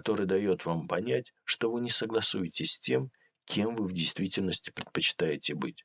который дает вам понять, что вы не согласуетесь с тем, кем вы в действительности предпочитаете быть.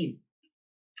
И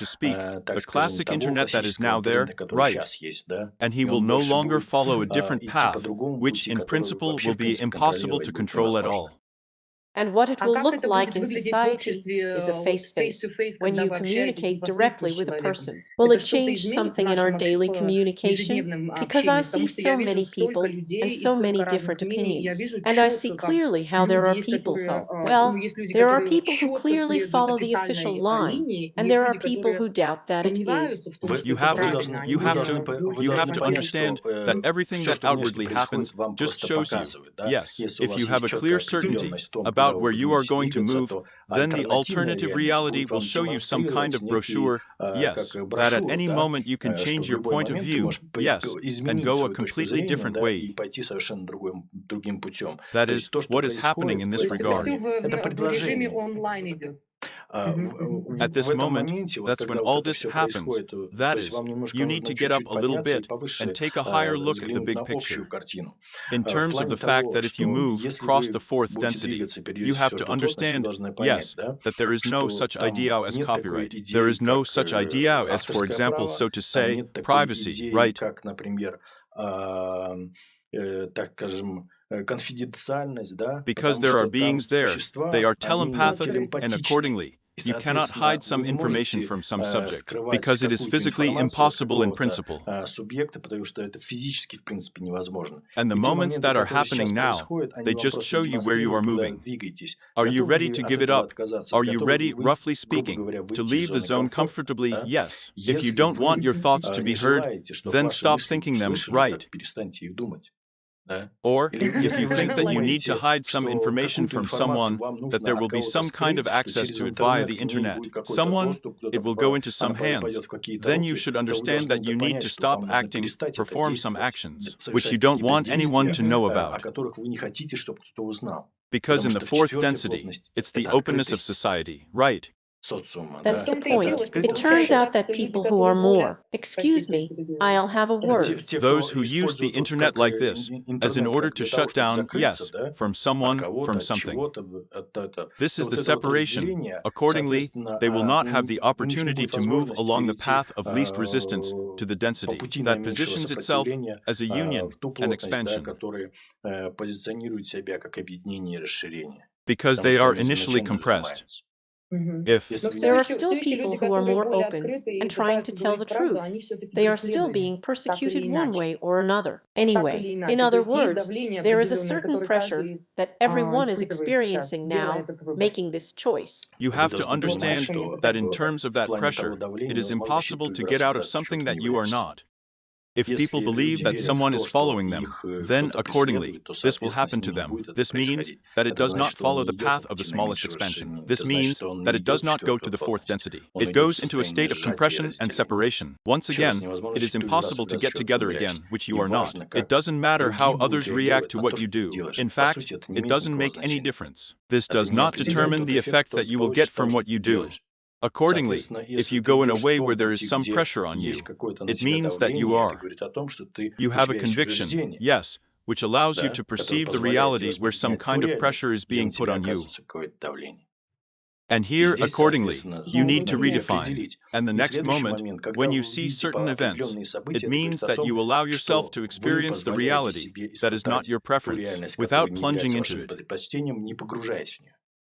to speak, так the скажем, classic того internet that is классического now there, интернета, который right, сейчас есть, да, and he и will он no больше longer будет follow a different идти по path, другому which пути, in который principle вообще, will в be принципе, impossible контролировать to будет control at невозможно. all. And what it А will как look это like будет in выглядеть в society обществе is a вот face-to-face. face-to-face, When когда you вы общаетесь communicate непосредственно directly с with a человеком? person, will Это it что-то change изменит в something in our нашем daily communication? ежедневном Because I общении? Потому see что я so вижу many столько people людей and и so столько many разных different мнений, и я opinions, вижу and I see четко, как clearly how there люди are есть, people которые, who, ну, well, есть люди, there are которые вот people who четко clearly следуют follow the official официальной line, линии, и and есть there are люди, people которые who doubt that it is. сомневаются в том, что You это have to, правильно. Они you have to, больше you have to смотрят. understand that everything that outwardly happens just shows you. Yes, if you have a clear certainty about where you are going to move, then the alternative reality will show you some kind of brochure, yes, that at any moment you can change your point of view, yes, and go a completely different way. That is what is happening in То this есть это regard. все в режиме онлайн идет. At this moment, that's when all this happens. That is, you need to get up a little bit and take a higher look at the big picture. In terms of the fact that if you move across the fourth density, you have to understand, yes, that there is no such idea as copyright. There is no such idea as, for example, so to say, privacy, right? Because there are beings there, they are telepathic, and accordingly, you cannot hide some information from some subject, because it is physically impossible in principle. And the moments that are happening now, they just show you where you are moving. Are you ready to give it up? Are you ready, roughly speaking, to leave the zone comfortably? Yes. If you don't want your thoughts to be heard, then stop thinking them, right? Or, if you think that you need to hide some information from someone, that there will be some kind of access to it via the internet, it will go into some hands, then you should understand that you need to stop acting, perform some actions, which you don't want anyone to know about. Because in the fourth density, it's the openness of society, right? That's the point. It turns out that people who are more, excuse me, I'll have a word. Those who use the internet like this, as in order to shut down, yes, from someone, from something. This is the separation. Accordingly, they will not have the opportunity to move along the path of least resistance to the density that positions itself as a union and expansion. Because they are initially compressed. If there are still people who are more open and trying to tell the truth, they are still being persecuted one way or another. Anyway, in other words, there is a certain pressure that everyone is experiencing now, making this choice. You have to understand that in terms of that pressure, it is impossible to get out of something that you are not. If people believe that someone is following them, then, accordingly, this will happen to them. This means that it does not follow the path of the smallest expansion. This means that it does not go to the fourth density. It goes into a state of compression and separation. Once again, it is impossible to get together again, which you are not. It doesn't matter how others react to what you do. In fact, it doesn't make any difference. This does not determine the effect that you will get from what you do. Accordingly, if you go in a way where there is some pressure on you, it means that you are. You have a conviction, yes, which allows you to perceive the reality where some kind of pressure is being put on you. And here, accordingly, you need to redefine. And the next moment, when you see certain events, it means that you allow yourself to experience the reality that is not your preference, without plunging into it.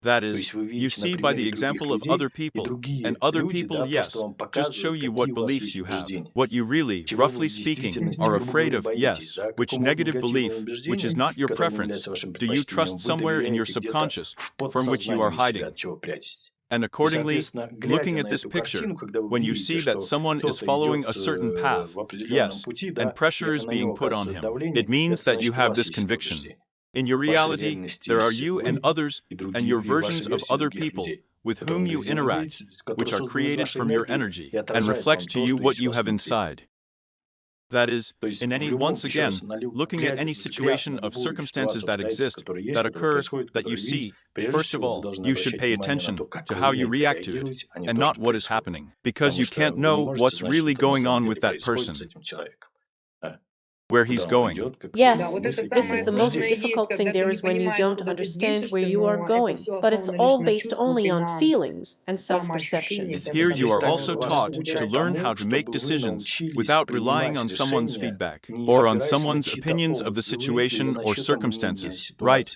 That is, you see by the example of other people, and other people, yes, just show you what beliefs you have, what you really, roughly speaking, are afraid of, yes, which negative belief, which is not your preference, do you trust somewhere in your subconscious, from which you are hiding. And accordingly, looking at this picture, when you see that someone is following a certain path, yes, and pressure is being put on him, it means that you have this conviction. In your reality, there are you and others, and your versions of other people with whom you interact, which are created from your energy and reflects to you what you have inside. That is, once again, looking at any situation of circumstances that exist, that occur, that you see, first of all, you should pay attention to how you react to it, and not what is happening, because you can't know what's really going on with that person. Where he's going. Yes, this is the most difficult thing there is when you don't understand where you are going, but it's all based only on feelings and self-perception. Here you are also taught to learn how to make decisions without relying on someone's feedback or on someone's opinions of the situation or circumstances, right?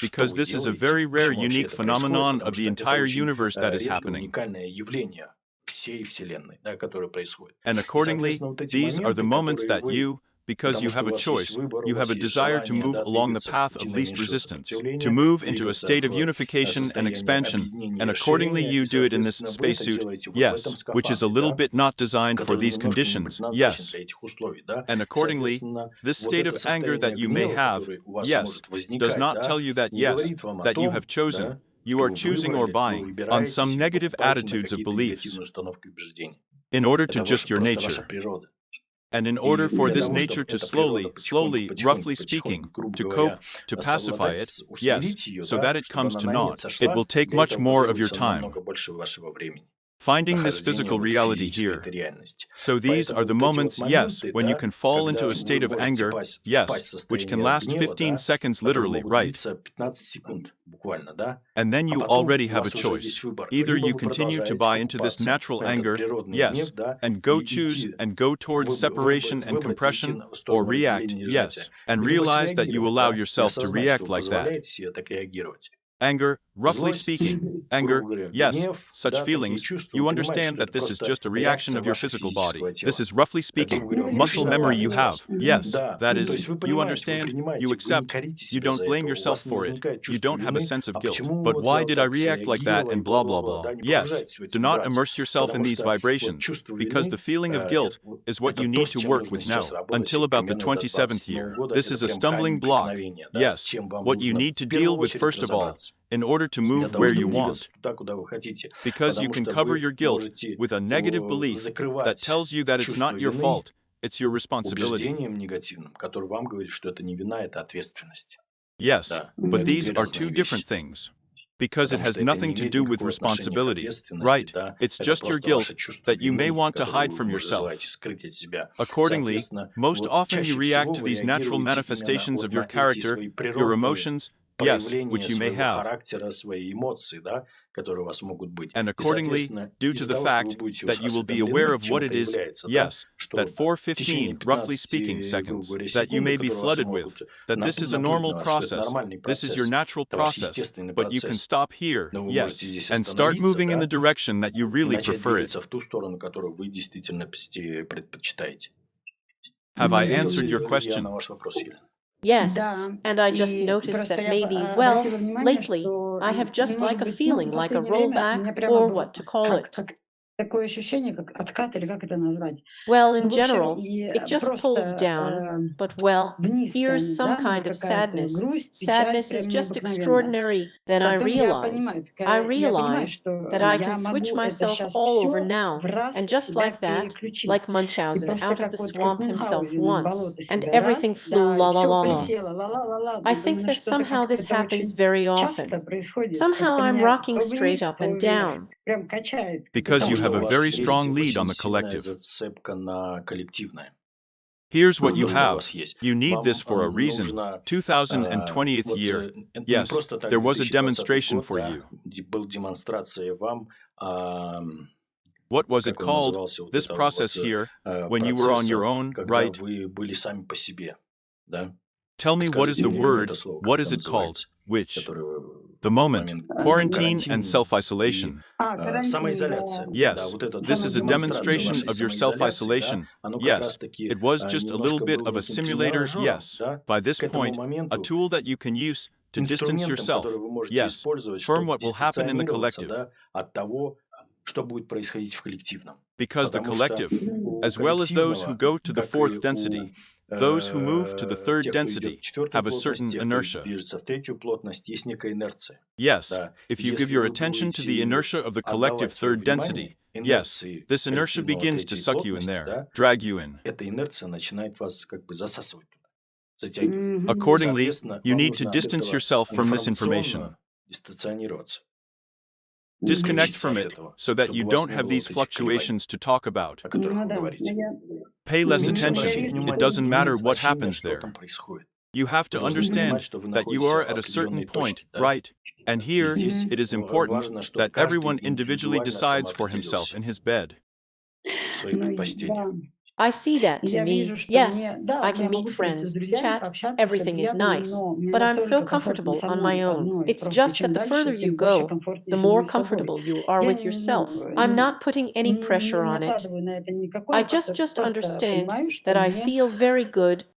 because вы this is a делаете, very rare, почему вообще unique это происходит, phenomenon потому of что the это entire очень universe that is редкое, happening. уникальное явление всей Вселенной, да, которое происходит. And И, accordingly, соответственно, вот эти these are the моменты, moments которые that вы, you, because потому you что have у a вас есть choice, выбор, у you have вас a есть desire to желание, move да, along the двигаться по path пути of least наименьшего resistance, to сопротивления, move into a двигаться state of в unification and состоянии expansion, объединения и and accordingly расширения, и, you do it in this соответственно, вы это spacesuit, делаете вот в этом yes, which is a скафандре, little да, bit not designed for который these немножко не conditions, предназначен yes. для этих условий, да. And accordingly, Соответственно, this вот state это of anger состояние that you may гнева, have, которое у вас yes, может does возникать, not да, tell you that не yes, говорит вам о that you том, have chosen, да, you are choosing or buying on some negative attitudes of beliefs in order to just your nature. And in order for this nature to slowly, roughly speaking, to cope, to pacify it, yes, so that it comes to naught, it will take much more of your time. Finding this physical reality here. So these are the moments, yes, when you can fall into a state of anger, yes, which can last 15 seconds literally, right? And then you already have a choice. Either you continue to buy into this natural anger, yes, and go choose and go towards separation and compression, or react, yes, and realize that you allow yourself to react like that. Anger, roughly speaking, anger, yes, such feelings, you understand that this is just a reaction of your physical body. This is, roughly speaking, muscle memory you have. Yes, that is, you understand, you accept, you don't blame yourself for it, you don't have a sense of guilt. But why did I react like that and blah blah blah? Yes, do not immerse yourself in these vibrations, because the feeling of guilt is what you need to work with now, until about the 27th year. This is a stumbling block. Yes, what you need to deal with first of all, in order to move where you want. Because you can cover your guilt with a negative belief that tells you that it's not your fault, it's your responsibility. Yes, but these are two different things. Because it has nothing to do with responsibility, right? It's just your guilt that you may want to hide from yourself. Accordingly, most often you react to these natural manifestations of your character, your emotions, yes, which you may have. And accordingly, due to the fact that you will be aware of what it is, yes, that 415, roughly speaking, seconds, that you may be flooded with, that this is a normal process, this is your natural process, but you can stop here, yes, and start moving in the direction that you really prefer it. Have I answered your question? Yes, and I just noticed that maybe, well, lately, I have just like a feeling like a rollback, or what to call it. Well, in general, it just pulls down, but well, here's some kind of sadness. Sadness is just extraordinary. Then I realize that I can switch myself all over now, and just like that, like Munchausen out of the swamp himself once, and everything flew la la la la. I think that somehow this happens very often. Somehow I'm rocking straight up and down. Because you have a very strong lead on the collective. Here's what you have. You need this for a reason. 2020th year. Yes, there was a demonstration for you. What was it called? This process here, when you were on your own, right? Tell me what is the word, what is it called? Which? The moment, quarantine and self-isolation. Yes, this is a demonstration of your self-isolation. Yes, it was just a little bit of a simulator, yes. By this point, a tool that you can use to distance yourself, yes, from what will happen in the collective. Because the collective, as well as those who go to the fourth density, those who move to the third density have a certain inertia. Yes, if you give your attention to the inertia of the collective third density, yes, this inertia begins to suck you in there, drag you in. Accordingly, you need to distance yourself from this information. Disconnect from it so that you don't have these fluctuations to talk about. Pay less attention. It doesn't matter what happens there. You have to understand that you are at a certain point, right? And here, it is important that everyone individually decides for himself in his bed. I see that to me. Yes, I can meet friends, chat, everything is nice, but I'm so comfortable on my own. It's just that the further you go, the more comfortable you are with yourself. I'm not putting any pressure on it. I just understand that I feel very good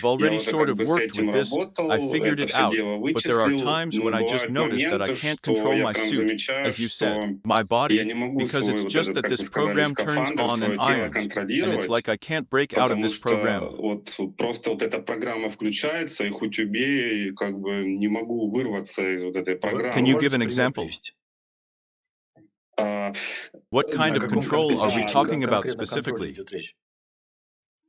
I've Я already уже sort как of бы с worked этим with this, работал, I figured это it все out, дело but there are вычислил. times when Но I just бывают notice that I моменты, can't что control я my прям suit, замечаю, as you said, что my я body, не могу because свой it's вот just этот, that как this вы сказали, program turns скафандр, on свое and тело irons, and it's контролировать, like I can't break out of потому this что program. вот просто вот эта программа включается, и хоть убей, и как бы не могу вырваться из вот этой Вы Can you программы. give можете an пример example? привести? А, What kind О of каком control are we да, talking about конкретно контроле specifically? идет речь?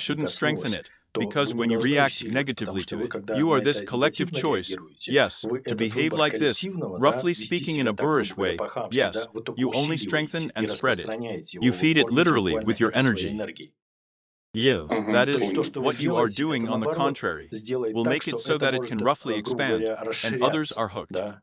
shouldn't strengthen коснулось, it, то because вы не when you должны react усиливать, negatively потому что to вы, it, когда you на are this это collective негативно choice, реагируете, yes, вы to этот behave выбор like this, коллективного, roughly вести speaking in себя a так, грубо boorish говоря, way, по-хамски, yes, вы только you only усиливаете strengthen и and spread it. распространяете его, You вы feed it кормите literally буквально with your это своей energy. энергией. Ага, That То есть is, то, что вы what you are делаете, doing это on the наоборот contrary сделает will так, make что it so это that it может, can roughly грубо expand, говоря, and others расширяться, are hooked. да.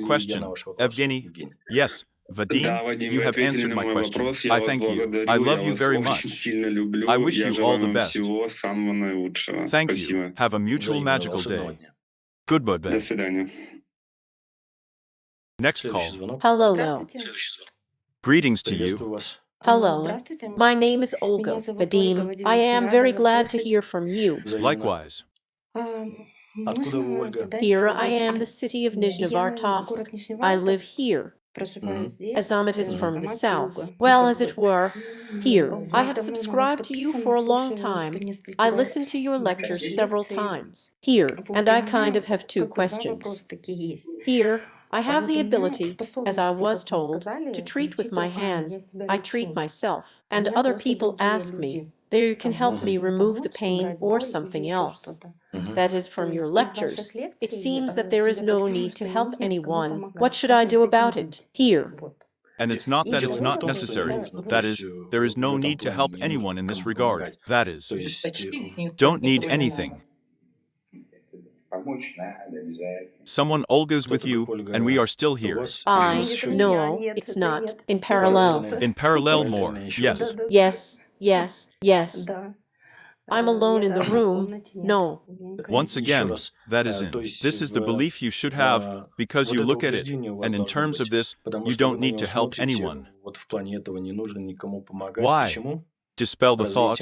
я question, на ваш вопрос, Evgeny? Евгений? Yes, Да, Vadim, Вадим, you вы have ответили answered на my мой question. вопрос. I Я вас thank you. I благодарю. love Я you вас very очень much. сильно люблю. I wish Я you all желаю the вам best. всего самого наилучшего. Thank you. Спасибо. Have a mutual Взаимно, magical волшебного day. дня. Goodbye. До свидания. Next Следующий call. звонок. Hello. Здравствуйте. Greetings to you. Приветствую вас. Hello. Здравствуйте. My name is Меня Olga. зовут Ольга Vadim, Вадим. I Очень am рада very вас glad to слышать. hear from you. Взаимно. Likewise. Откуда вы, Нужно Ольга? задать Here I am, the вот city of я Nizhnevartovsk. город I live Нижневартовск, here. проживаю Мгм. здесь, As it is from the сама с south. юга. Well, Как as it бы were, here. вот I have давно на вас subscribed to you подписана, for a long слушаю time. несколько I раз listened to your lectures ваши several лекции. times. Here, Вот, and и I у kind меня of have two как бы два вопроса questions. такие есть. Here, I have the ability, as I was told, to treat with my hands. I treat myself. And other people ask me, there you can help me remove the pain or something else. That is from your lectures. It seems that there is no need to help anyone. What should I do about it? Here. And it's not that it's not necessary. That is, there is no need to help anyone in this regard. That is, don't need anything. Someone Olga's with you, and we are still here. No, it's not. In parallel. In parallel more, yes. Yes. I'm alone in the room. No. Once again, that is in. This is the belief you should have, because you look at it, and in terms of this, you don't need to help anyone. Why? Dispel the thought.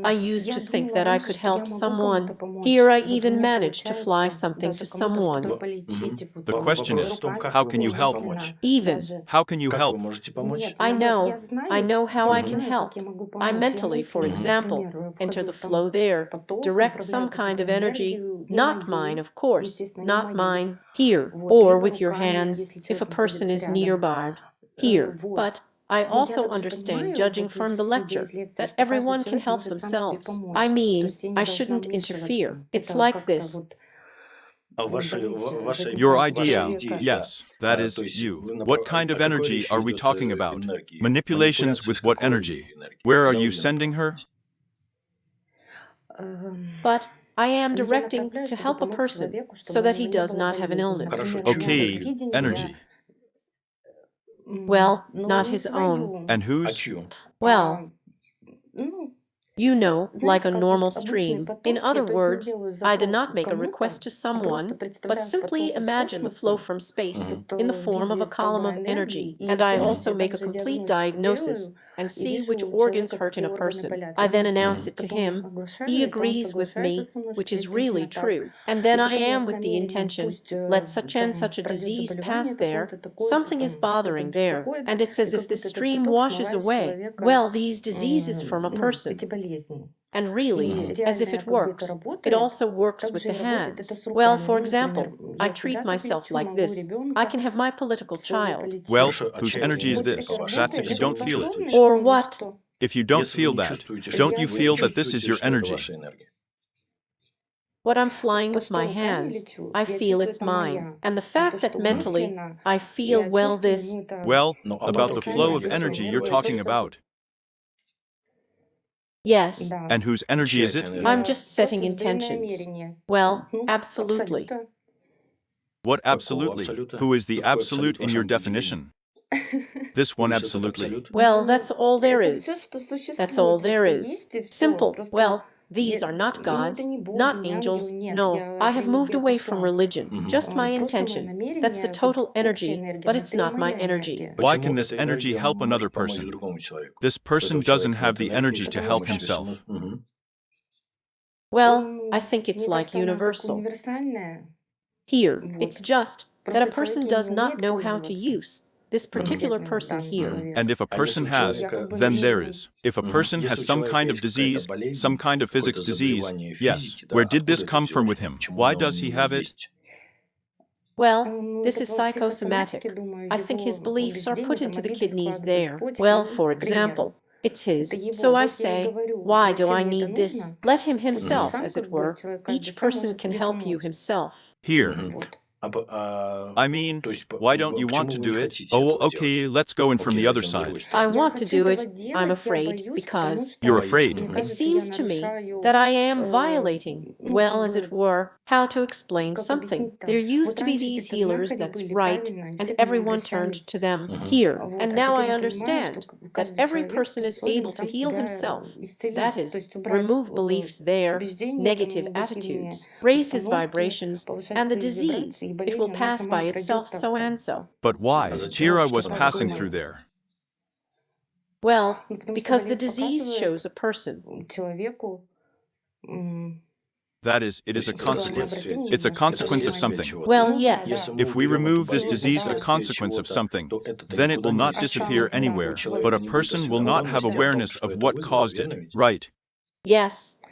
I used to think that I could help someone. Here I even managed to fly something to someone. The question is, how can you help? Even. How can you help? I know how I can help. I mentally, for example, enter the flow there, direct some kind of energy, not mine, of course, not mine, here, or with your hands, if a person is nearby, here. But I also understand, judging from the lecture, that everyone can help themselves. I mean, I shouldn't interfere. It's like this. Your idea, yes, that is you. What kind of energy are we talking about? Manipulations with what energy? Where are you sending her? But I am directing to help a person so that he does not have an illness. Okay, energy. Well, not his own. And whose? Well, you know, like a normal stream. In other words, I did not make a request to someone, but simply imagine the flow from space in the form of a column of energy. And I also make a complete diagnosis and see which organs hurt in a person. I then announce it to him. He agrees with me, which is really true. And then I am with the intention, let such and such a disease pass there. Something is bothering there, and it's as if the stream washes away, well, these diseases from a person. And really, as if it works, it also works with the hands. Well, for example, I treat myself like this. I can have my political child. Well, whose energy is this? That's if you don't feel it. Or what? If you don't feel that, don't you feel that this is your energy? What I'm flying with my hands, I feel it's mine. And the fact that mentally, I feel, well, this... Well, about the flow of energy you're talking about. Yes. And whose energy is it? I'm just setting intentions. Well, absolutely. What absolutely? Who is the absolute in your definition? This one absolutely. Well, that's all there is. That's all there is. Simple. Well, these are not gods, not angels. No, I have moved away from religion. Just my intention. That's the total energy, but it's not my energy. Why can this energy help another person? This person doesn't have the energy to help himself. Well, I think it's like universal. Here, it's just that a person does not know how to use this particular person here. And if a person has, then there is. If a person has some kind of disease, some kind of physics disease, yes. Where did this come from with him? Why does he have it? Well, this is psychosomatic. I think his beliefs are put into the kidneys there. Well, for example, it's his. So I say, why do I need this? Let him himself, as it were. Each person can help you himself. Here. I mean, why don't you want to do it? Oh, okay, let's go in from the other side. I want to do it, I'm afraid, because... You're afraid. It seems to me that I am violating, well, as it were, how to explain something. There used to be these healers, that's right, and everyone turned to them here. And now I understand that every person is able to heal himself. That is, remove beliefs there, negative attitudes, raise his vibrations, and the disease, it will pass by itself so and so. But why? Here I was passing through there. Well, because the disease shows a person. That is, it is a consequence. It's a consequence of something. Well, yes. If we remove this disease a consequence of something, then it will not disappear anywhere, but a person will not have awareness of what caused it, right? Yes,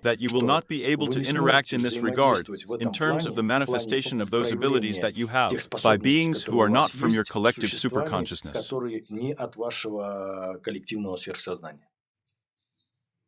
плане, that you will что not be able вы to не interact сможете in this regard взаимодействовать в in этом terms of the плане, в плане manifestation of those abilities проявления that you тех have by способностей, beings who которые are у not вас from your есть, с collective существами, superconsciousness. которые не от вашего коллективного сверхсознания.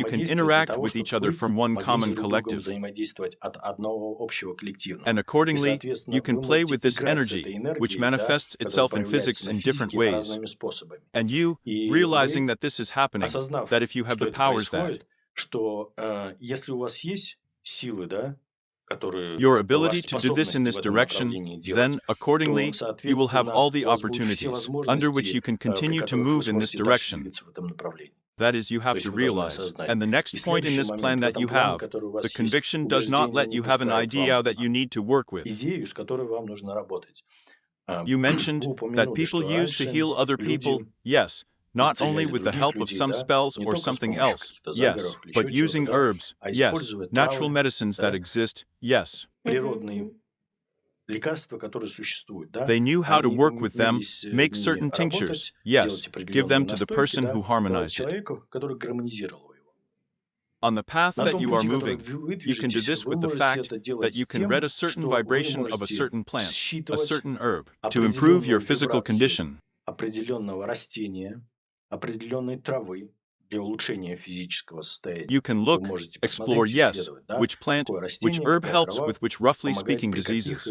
you can взаимодействия для interact того, with each чтобы other вы from one могли common друг с другом collective. взаимодействовать от одного общего коллективного. And И, accordingly, соответственно, you can вы play можете with this играть с этой energy, which энергией, да, manifests которая itself in проявляется physics на in different физике ways. разными способами. And you, И realizing вы, that this is happening, осознав, that if you have что the это powers that, происходит, что если у вас есть силы, да, your ability to do this in this direction, then, accordingly, you will have all the opportunities under which you can continue to move in this direction. That is, you have to realize. And the next point in this plan that you have, the conviction does not let you have an idea that you need to work with. You mentioned that people used to heal other people, yes, not only with the help of some spells or something else, yes, but using herbs, yes, natural medicines that exist, yes. They knew how to work with them, make certain tinctures, yes, give them to the person who harmonized it. On the path that you are moving, you can do this with the fact that you can read a certain vibration of a certain plant, a certain herb, to improve your physical condition. You can look, explore, yes, which plant, which herb helps with which, roughly speaking, diseases.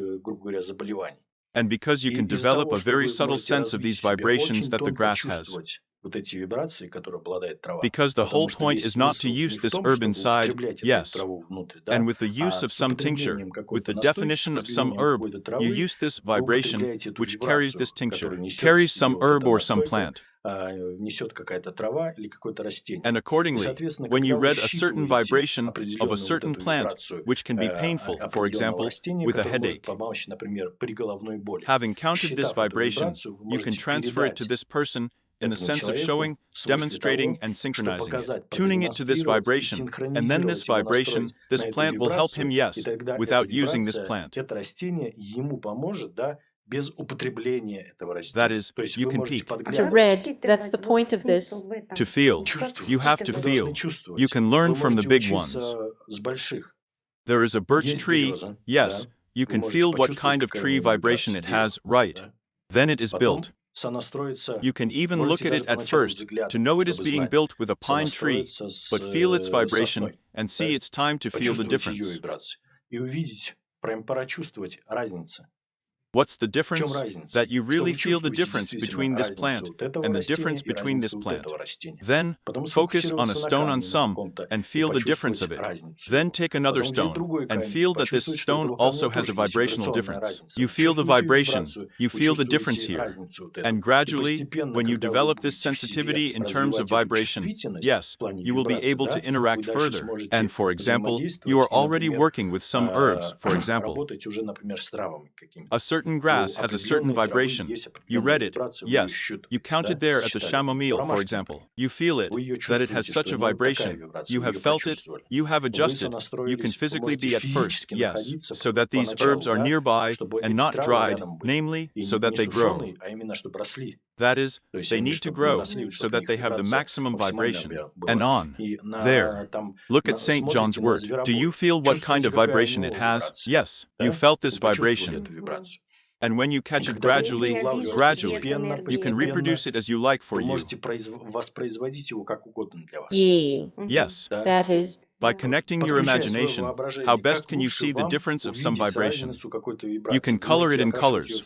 And because you can develop a very subtle sense of these vibrations that the grass has. Because the whole point is not to use this herb inside, yes, and with the use of some tincture, with the definition of some herb, you use this vibration, which carries this tincture, carries some herb or some plant. And accordingly, when you read a certain vibration of a certain plant, which can be painful, for example, with a headache, having counted this vibration, you can transfer it to this person in the sense of showing, demonstrating, and synchronizing it, tuning it to this vibration, and then this vibration, this plant will help him, yes, without using this plant. That is, you can peak. To read, that's the point of this. To feel. You have to feel. You can learn from the big ones. There is a birch tree, yes, you can feel what kind of tree vibration it has, right. Then it is built. You can even look at it at first to know it is being built with a pine tree, but feel its vibration and see it's time to feel the difference. What's the difference? That you really feel the difference between this plant and the difference between this plant. Then, focus on a stone on some and feel the difference of it. Then take another stone and feel that this stone also has a vibrational difference. You feel the vibration, you feel the difference here. And gradually, when you develop this sensitivity in terms of vibration, yes, you will be able to interact further. And for example, you are already working with some herbs, for example. A certain grass has a certain vibration. You read it, yes. You counted there at the chamomile, for example. You feel it, that it has such a vibration. You have felt it, you have adjusted. You can physically be at first, yes, so that these herbs are nearby and not dried, namely, so that they grow. That is, they need to grow so that they have the maximum vibration. And on. There. Look at St. John's wort. Do you feel what kind of vibration it has? Yes, you felt this vibration. And when you catch it gradually, you can reproduce it as you like for you. Yes. That is, by connecting your imagination, how best can you see the difference of some vibration? You can color it in colors.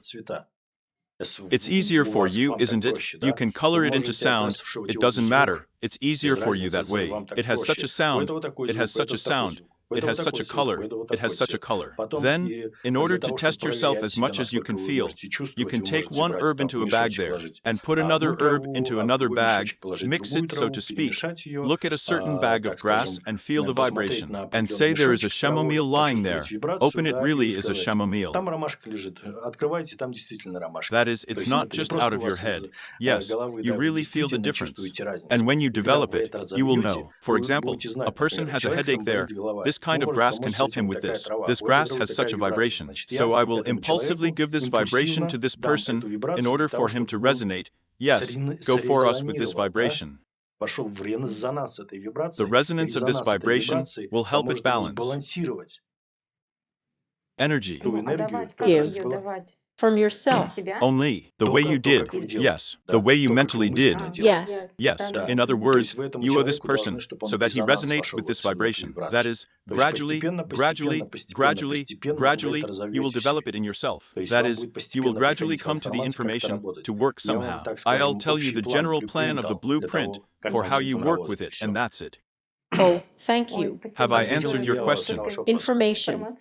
It's easier for you, isn't it? You can color it into sound. It doesn't matter. It's easier for you that way. It has such a sound. It has such a sound. It has such a color. It has such a color. Then, in order to test yourself as much as you can feel, you can take one herb into a bag there, and put another herb into another bag, mix it, so to speak. Look at a certain bag of grass and feel the vibration, and say there is a chamomile lying there. Open it really is a chamomile. That is, it's not just out of your head. Yes, you really feel the difference. And when you develop it, you will know. For example, a person has a headache there. This kind of grass can help him with this. This grass has such a vibration. So I will impulsively give this vibration to this person in order for him to resonate. Yes, go for us with this vibration. The resonance of this vibration will help it balance. Energy. give from yourself. Only the way you did. Yes, the way you mentally did. Yes. Yes, in other words, you owe this person so that he resonates with this vibration. That is, gradually, you will develop it in yourself. That is, you will gradually come to the information to work somehow. I'll tell you the general plan of the blueprint for how you work with it, and that's it. Oh, thank you. Have I answered your question? Information.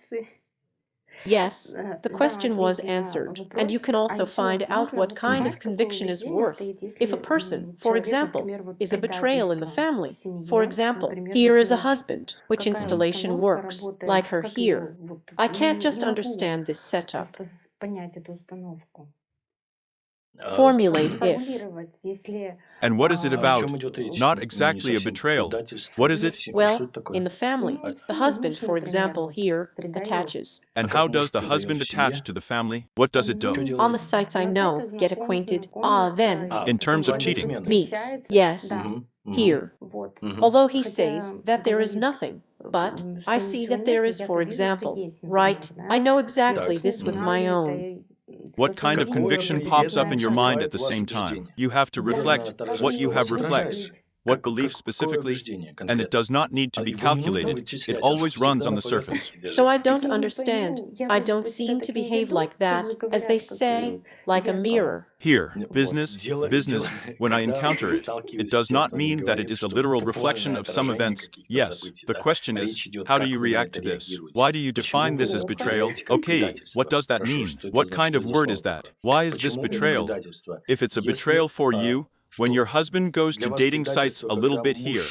Yes, the question was answered, and you can also find out what kind of conviction is worth. If a person, for example, is a betrayal in the family, for example, here is a husband, which installation works, like her here. I can't just understand this setup. Formulate if. And what is it about? Not exactly a betrayal. What is it? Well, in the family, the husband, for example, here, attaches. And how does the husband attach to the family? What does it do? On the sites I know, get acquainted, then. In terms of cheating. Meets, yes, here. Although he says that there is nothing, but I see that there is, for example, right? I know exactly this with my own. What kind of conviction pops up in your mind at the same time? You have to reflect. What you have reflects. What belief specifically? And it does not need to be calculated. It always runs on the surface. So I don't understand. I don't seem to behave like that, as they say, like a mirror. Here, business, when I encounter it, it does not mean that it is a literal reflection of some events. Yes, the question is, how do you react to this? Why do you define this as betrayal? Okay, what does that mean? What kind of word is that? Why is this betrayal? If it's a betrayal for you, when your husband goes to dating sites a little bit here,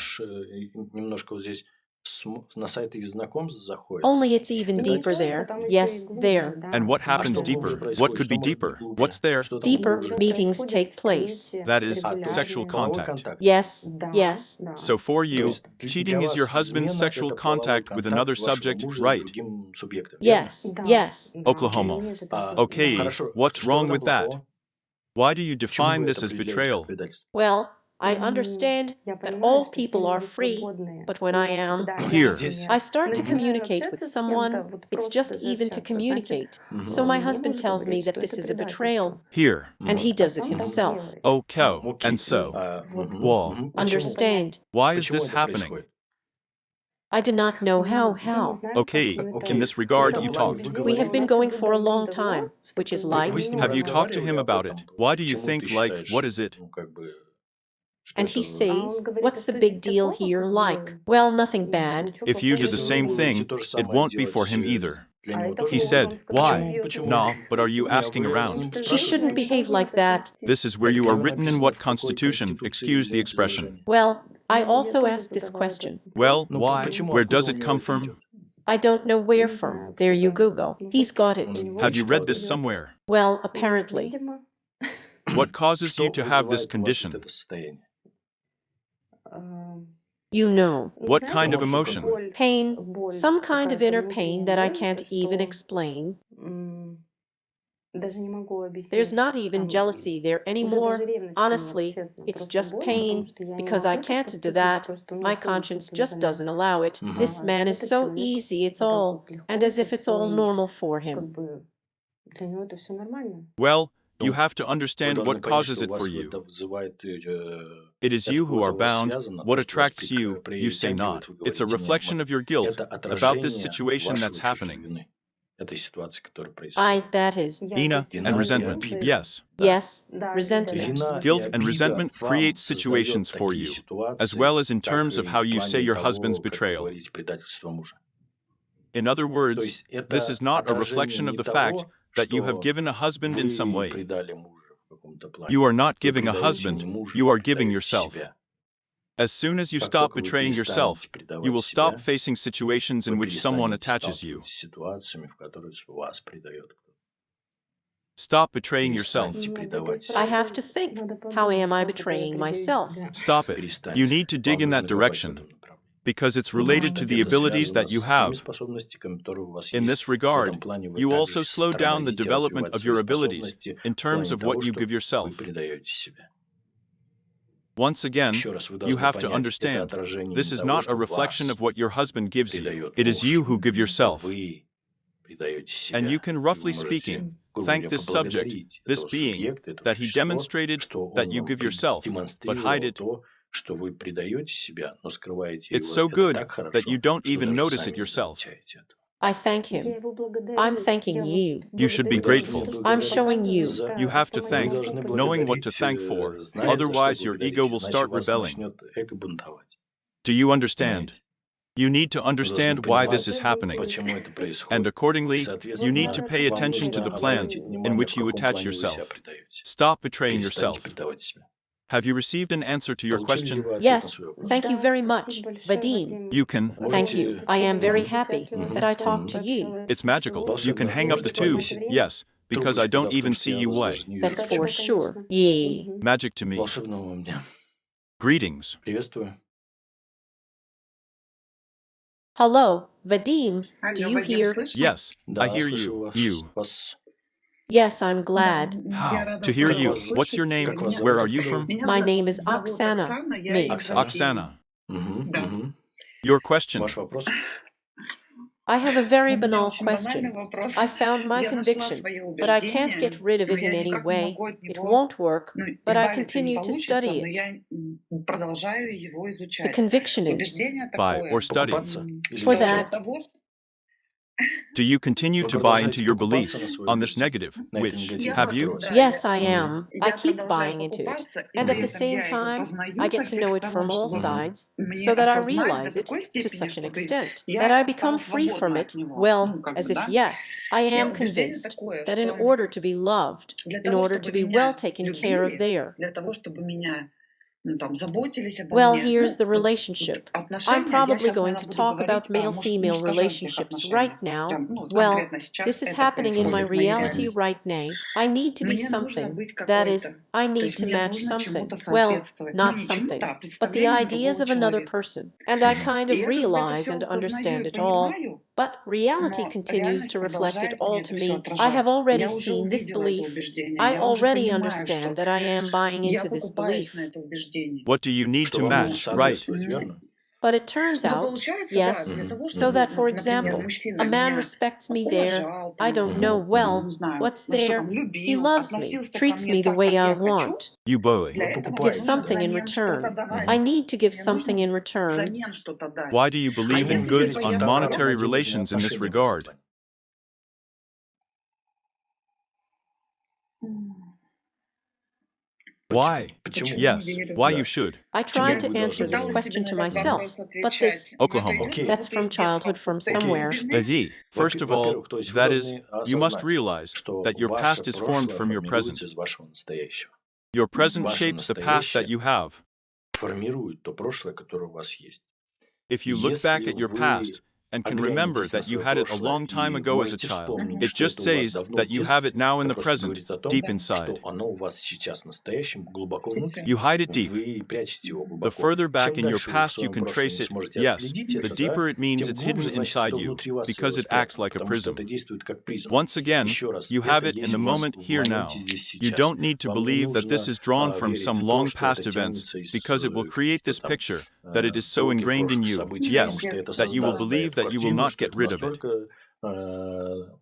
only it's even deeper there. Yes, there. And what happens deeper? What could be deeper? What's there? Deeper meetings take place. That is sexual contact. Yes, yes. So for you, cheating is your husband's sexual contact with another subject, right? Yes, yes. Oklahoma. Okay, what's wrong with that? Why do you define this as betrayal? Well, I understand that all people are free, but when I am here, I start to communicate with someone, it's just even to communicate. So my husband tells me that this is a betrayal. Here. And he does it himself. Okay, and so, wall. Understand. Why is this happening? I do not know how. Okay, in this regard, you talked. We have been going for a long time, which is like... Have you talked to him about it? Why do you think, like, what is it? And he says, what's the big deal here like? Well, nothing bad. If you do the same thing, it won't be for him either. He said, why? No, but are you asking around? She shouldn't behave like that. This is where you are written in what constitution, excuse the expression. Well, I also asked this question. Well, why? Where does it come from? I don't know where from. There you go. He's got it. Have you read this somewhere? Well, apparently. What causes you to have this condition? You know. What kind of emotion? Pain. Some kind of inner pain that I can't even explain. There's not even jealousy there anymore. Honestly, it's just pain, because I can't do that. My conscience just doesn't allow it. This man is so easy, it's all, and as if it's all normal for him. Well, you have to understand what causes it for you. It is you who are bound. What attracts you, you say not. It's a reflection of your guilt about this situation that's happening. That is. Ina and resentment. Yes. Yes, resentment. Guilt and resentment create situations for you, as well as in terms of how you say your husband's betrayal. In other words, this is not a reflection of the fact that you have given a husband in some way. You are not giving a husband, you are giving yourself. As soon as you stop betraying yourself, you will stop facing situations in which someone attaches you. Stop betraying yourself. I have to think, how am I betraying myself? Stop it. You need to dig in that direction, because it's related to the abilities that you have. In this regard, you also slow down the development of your abilities in terms of what you give yourself. Once again, you have to understand, this is not a reflection of what your husband gives you. It is you who give yourself. And you can, roughly speaking, thank this subject, this being, that he demonstrated that you give yourself, but hide it. It's so good that you don't even notice it yourself. I thank him. I'm thanking you. You should be grateful. I'm showing you. You have to thank, knowing what to thank for. Otherwise, your ego will start rebelling. Do you understand? Понимаете? You need to Вы должны understand why this понимать, is happening, почему это and происходит. И, accordingly, you соответственно, need to pay вам attention to нужно the plan обратить in внимание, which в you каком attach плане вы себя yourself. предаете. Stop betraying Перестаньте yourself. предавать себя. Have you received an answer to your Получили ли question? вы ответ на Yes, свой вопрос? thank you Да, very much, спасибо большое, Vadim. Вадим. You can. Thank you. Можете... I am very Спасибо, happy замечательно. that I Всем talked to you. большое It's magical. всего. You can hang up the Можете tube. повесить Yes, because I трубочку, don't да, even потому что see я you вас why. даже не That's вижу. for Спасибо, sure. конечно. Yay. Мгм. Magic to me. Волшебного вам дня. Greetings. Приветствую. Hello, Vadim. Do you hear? Yes, I Да, hear слышу you. вас. You. Вас... Yes, I'm glad. How? To hear Как you. вас- What's your name? как вас Where зовут? are you from? My name is Oksana. Me. Оксана. Oksana. Да. Your question. Ваш вопрос? I have a very banal question. I found my conviction, but I can't get rid of it in any way. It won't work, but I continue to study it. The conviction is, Buy or study. Покупаться? Или for изучать? that, Do you continue Вы to buy into продолжаете your покупаться belief на свою on this иллюзию, negative? на это Which? негативное, Have you? которое у вас yes, I есть? am. I keep buying into it. And at the same time, I get to know it from all sides, so that I realize it to such an extent that I become free from it, well, as if yes, I am convinced that in order to be loved, in order to be well taken care of there, well, here's the relationship. I'm probably going to talk about male-female relationships right now. Well, this is happening in my reality right now. I need to be something. That is, I need to match something. Well, not something, but the ideas of another person. And I kind of realize and understand it all. But reality continues to reflect it all to me. I have already seen this belief. I already understand that I am buying into this belief. What do you need Что to вам нужно match? Right. соответствовать, верно? But it turns out, yes, so that, for example, a man respects me there, I don't know well what's there, he loves me, treats me the way I want, You boy. Вы gives покупаете, something да? in return. I need to give something in return. Why do you believe in Почему вы goods верите в on товары, monetary на денежные relations in this отношения в этом regard? плане? Why? Почему? Yes, why Да. you should. I tried to Почему вы answer this должны question to верить? myself, but this, Oklahoma. Окей. that's from childhood from somewhere. The. First of all, Во-первых, то есть вы that is, должны you must осознать, realize что that your ваше past is formed прошлое from your present. формируется из вашего настоящего. Your present Ваше shapes the past that настоящее you have. формирует то прошлое, которое у вас есть. If you look back Если at your вы past and can remember оглянетесь на that you свое had it a прошлое long time и ago as a можете child, вспомнить, it что just это у вас says давно that в you детстве, have it now in это the просто present, говорит о том, deep что inside. оно у вас сейчас в настоящем, глубоко внутри. You hide it deep. Вы прячете его The глубоко. further back Чем in your дальше вы в past you своем can прошлом trace не it, сможете yes, отследить the это, да, deeper it means тем it's глубже, hidden значит, inside это you, внутри вас because it acts like a потому что prism. это действует как призма. Once again, Еще раз, you have это it in есть the у вас moment в here now. моменте здесь You сейчас. don't need to Вам не believe that this нужно is drawn from верить some в long то, что past это events, тянется из because it will create this там, picture that it is so глубоких ingrained in прошлых you, событий, потому yes, что это that you will создаст, да, believe эту that you will картину, not что get это rid of it. настолько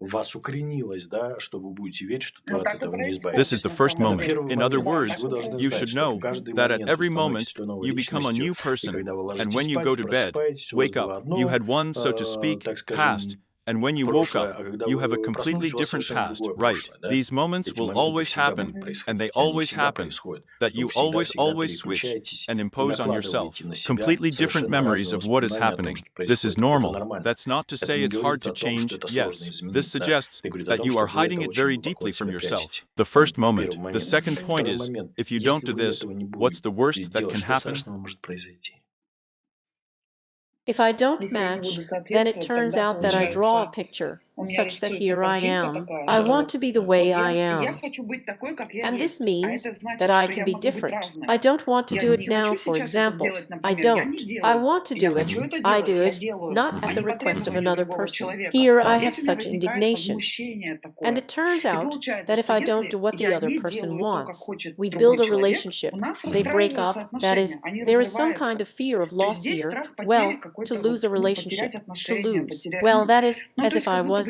в вас укоренилось, да, что вы будете верить, что вы от этого не This избавитесь. is the first Это moment. первый In other момент. words, Вы должны you знать, should что в know каждый that at момент every вы moment становитесь новой you become a личностью, new и person, когда вы and ложитесь when you спать, go to bed, просыпаетесь, у вас wake было up, одно, you had one, so to speak, так past, скажем, and when you woke прошлое, up, а когда you have a вы completely проснулись, у вас different совершенно past, другое right? прошлое, да? These moments Эти will моменты always всегда happen, будут происходить, and they и они always всегда happen, происходят. that Вы you всегда always switch переключаетесь and и impose on yourself накладываете на себя completely different совершенно memories разные of what is воспоминания о том, happening. что This is происходит. Это normal. нормально. That's not to Это say не it's hard говорит to о том, что change. это сложно Yes, изменить, this да. suggests Это говорит о that том, you что are вы hiding это it очень very глубоко deeply от from себя yourself. прячете. The first Первый moment. The момент. second point Второй is, момент. if you Если don't do вы this, этого не what's the будете worst that делать, can что happen? страшного может произойти? If I don't match, then it turns out that I draw a picture, such that here I am. I want to be the way I am. And this means that I can be different. I don't want to do it now, for example. I don't. I want to do it. I do it, not at the request of another person. Here I have such indignation. And it turns out that if I don't do what the other person wants, we build a relationship. They break up. That is, there is some kind of fear of loss here. Well, to lose a relationship. To lose. Well, that is, as if I was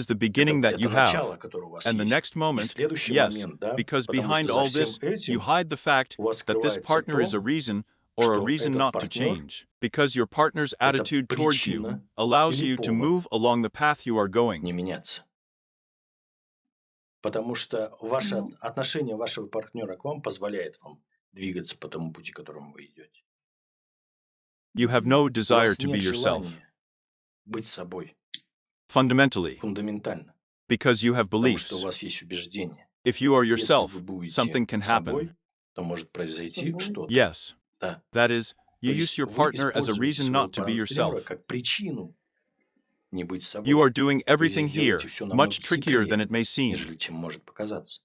is the beginning that Это you начало, have. которое у вас And the есть. next И moment, следующий yes, момент, да, because потому behind что за all всем this, you этим hide the fact у вас that this скрывается partner is a то, reason or a что reason этот not to партнер change. Because your partner's — это attitude towards you причина allows или you to повод move along the path you are не going. меняться. Потому что ваше Ну, отношение вашего партнера к вам позволяет вам двигаться по тому пути, которым вы идете. You have no У desire вас to be нет yourself. желания быть собой Fundamentally, фундаментально, because you have потому что у beliefs. вас есть убеждение. If you are Если yourself, вы будете something can happen. собой, то может произойти собой. что-то. Yes, Да. that is, you То use есть your вы partner as a используете reason своего not to be партнера yourself. как причину не быть собой. You are doing Вы everything сделаете here все much намного trickier than хитрее, it may seem. нежели чем может показаться.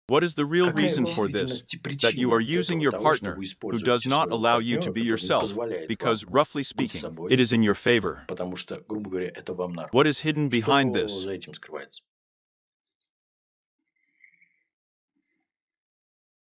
What is the real Какая reason в for this? действительности That you причина are вот using этого your того, что partner вы who does используете not своего allow you to партнера, be который не yourself, позволяет because, вам roughly быть speaking, собой, it is in your favor. потому что, грубо говоря, это вам на руку. What is hidden behind Что this? за этим скрывается?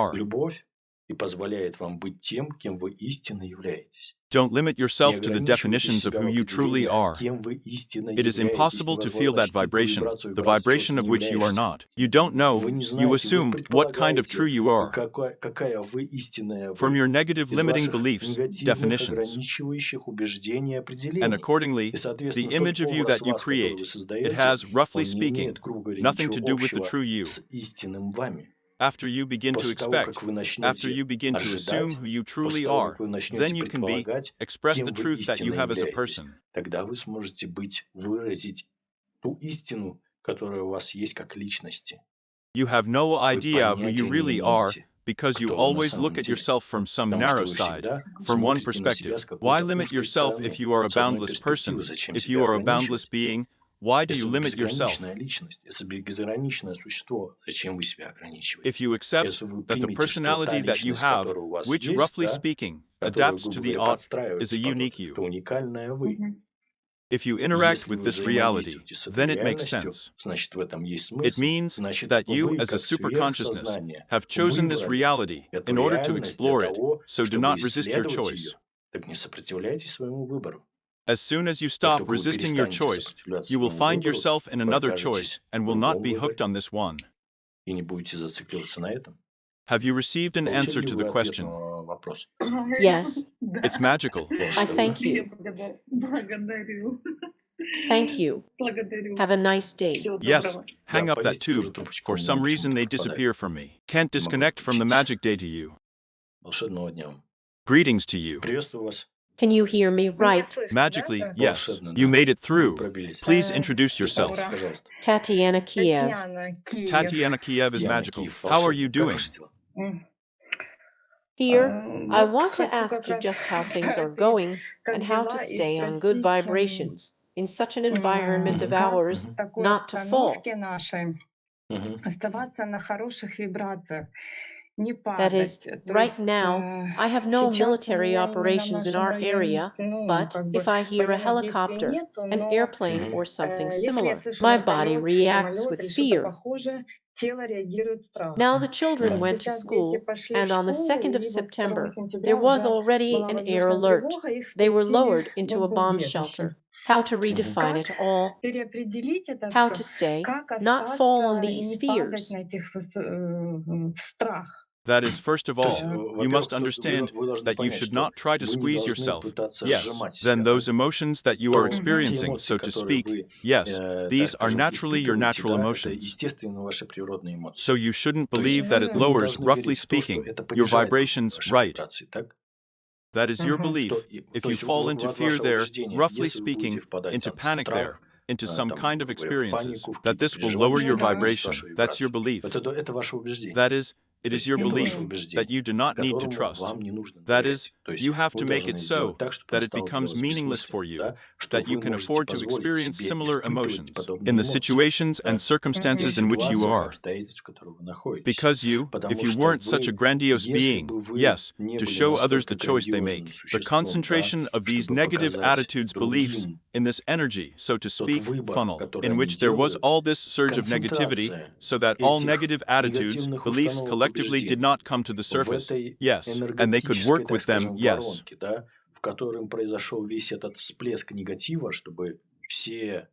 are. Любовь и позволяет вам быть тем, кем вы истинно являетесь. Don't limit Не yourself to the ограничивайте definitions of себя who в you truly определении, are. кем вы истинно It is являетесь. impossible to feel Невозможно that ощутить vibration, вибрацию, the вибрацию, vibration чего of ты не which you are являешься. not. You don't know, Вы не you знаете, вы assume what kind of true you are какая вы истинная from вы your negative из limiting ваших beliefs, негативных, definitions. ограничивающих убеждений и And определений. accordingly, И, the соответственно, image тот of you образ that you вас, который вы create, it создаете, has, roughly он не speaking, имеет, грубо говоря, nothing ничего to do with the общего true you. с истинным вами. After you begin to После того, expect, как вы after начнете you begin to assume ожидать, who you после truly того, are, как вы then начнете you can be, предполагать, express the кем вы truth that you истинно have as a являетесь, person. тогда вы сможете выразить ту истину, которая у вас есть как личности. You have no Вы idea who понятия you не really are имеете, because you кто вы на always самом look at деле. yourself from some Потому что narrow вы side, всегда from one смотрите на себя perspective. с Why какой-то limit узкой yourself стороны, if you are a с одной boundless перспективы. person, Зачем if себя you are a boundless ограничивать? being? Why do Если you вы limit yourself? безграничная личность, если безграничное существо, зачем вы себя ограничиваете? If you accept Если вы that the примете, что та personality that you личность, have, которая у вас which есть, roughly да, speaking которая, adapts to грубо the говоря, odd, is подстраивается a под unique вот you. это уникальное вы. If you interact Если with вы this reality, взаимодействуете с этой then it makes реальностью, sense. значит, в этом есть It смысл. means Значит, that you, вы, as a как superconsciousness, сверхсознание, have chosen this выбрали reality эту in order to реальность для explore it, того, so do чтобы not resist your исследовать choice. ее. Так не сопротивляйтесь своему выбору. As soon as you Как stop только вы resisting your перестанете choice, сопротивляться you will своему find выбору, yourself in вы another окажетесь choice and в will not другом be выборе hooked on this one. и не будете зацикливаться на этом. Have you received an Получили answer ли to вы the ответ question? на вопрос? Yes, It's magical. I thank you. Thank you. Have a nice day. Yes, hang Да, up that повесьте тоже tube. трубочку, у For меня some reason, почему-то they пропадает. disappear from me. Can't disconnect from the magic day to you. Волшебного дня вам. Greetings to you. Приветствую вас. Can you hear me right? Magically, yes, Волшебно, you да. made it Вы through. пробились. Please introduce yourself. Представьтесь, пожалуйста. Tatiana Kiev. Tatiana Kiev is Яна magical. Киев, How are волшебник. you Как doing? ваши дела? Here, I want to ask you just how things are going and how to stay on good vibrations in such an environment of ours, not to fall. Мгм. That is, right now, I have no military operations in our area, but if I hear a helicopter, an airplane, or something similar, my body reacts with fear. Now the children went to school, and on the 2nd of September, there was already an air alert. They were lowered into a bomb shelter. How to redefine it all, how to stay, not fall on these fears. That is, first of То есть, all, you во-первых, must вы understand должны that you понять, should что not try to вы не squeeze должны yourself. пытаться Yes, сжимать then себя. those emotions that you are То те experiencing, эмоции, so to которые speak, вы, yes, these так are скажем, naturally your испытываете, natural да, это emotions. естественно ваши природные эмоции. So you shouldn't То есть believe that it вы не lowers, должны roughly верить в то, что speaking, это your понижает vibrations, ваши right? вибрации, так? That is your Что, belief. If то you есть fall into от fear вашего there, убеждения, roughly если вы будете speaking, впадать into там, в panic there, страх, into some там, kind of в experiences, панику, в that какие-то this will переживания, lower your что это повысит vibration. вашу That's your вибрацию. belief. Это ваше убеждение. That is, it То is есть your это belief ваше that убеждение, you do not need to которому trust. вам не нужно That доверять. is, То есть you have вы to make должны it сделать so так, чтобы that он it стал для becomes вас meaningless бессмысленным, for you, да? Что that you вы can можете afford to позволить experience себе similar испытывать emotions подобные in the эмоции, situations да, and в circumstances in which you ситуациях и are. обстоятельствах, в которых вы находитесь. Because you, Потому if you что weren't such a вы, grandiose если being, бы вы yes, не to были show others настолько the choice they грандиозным make, the существом, да, concentration of these чтобы negative показать attitudes, beliefs, другим in this energy, so to тот speak, выбор, funnel, который in они which there was делают, all this surge of negativity, концентрация so that all этих negative attitudes, негативных beliefs установок collectively did убеждений not come to the в surface, этой yes, and they could энергетической, work так with them, скажем, yes. воронке, да, в котором произошел весь этот всплеск негатива, чтобы все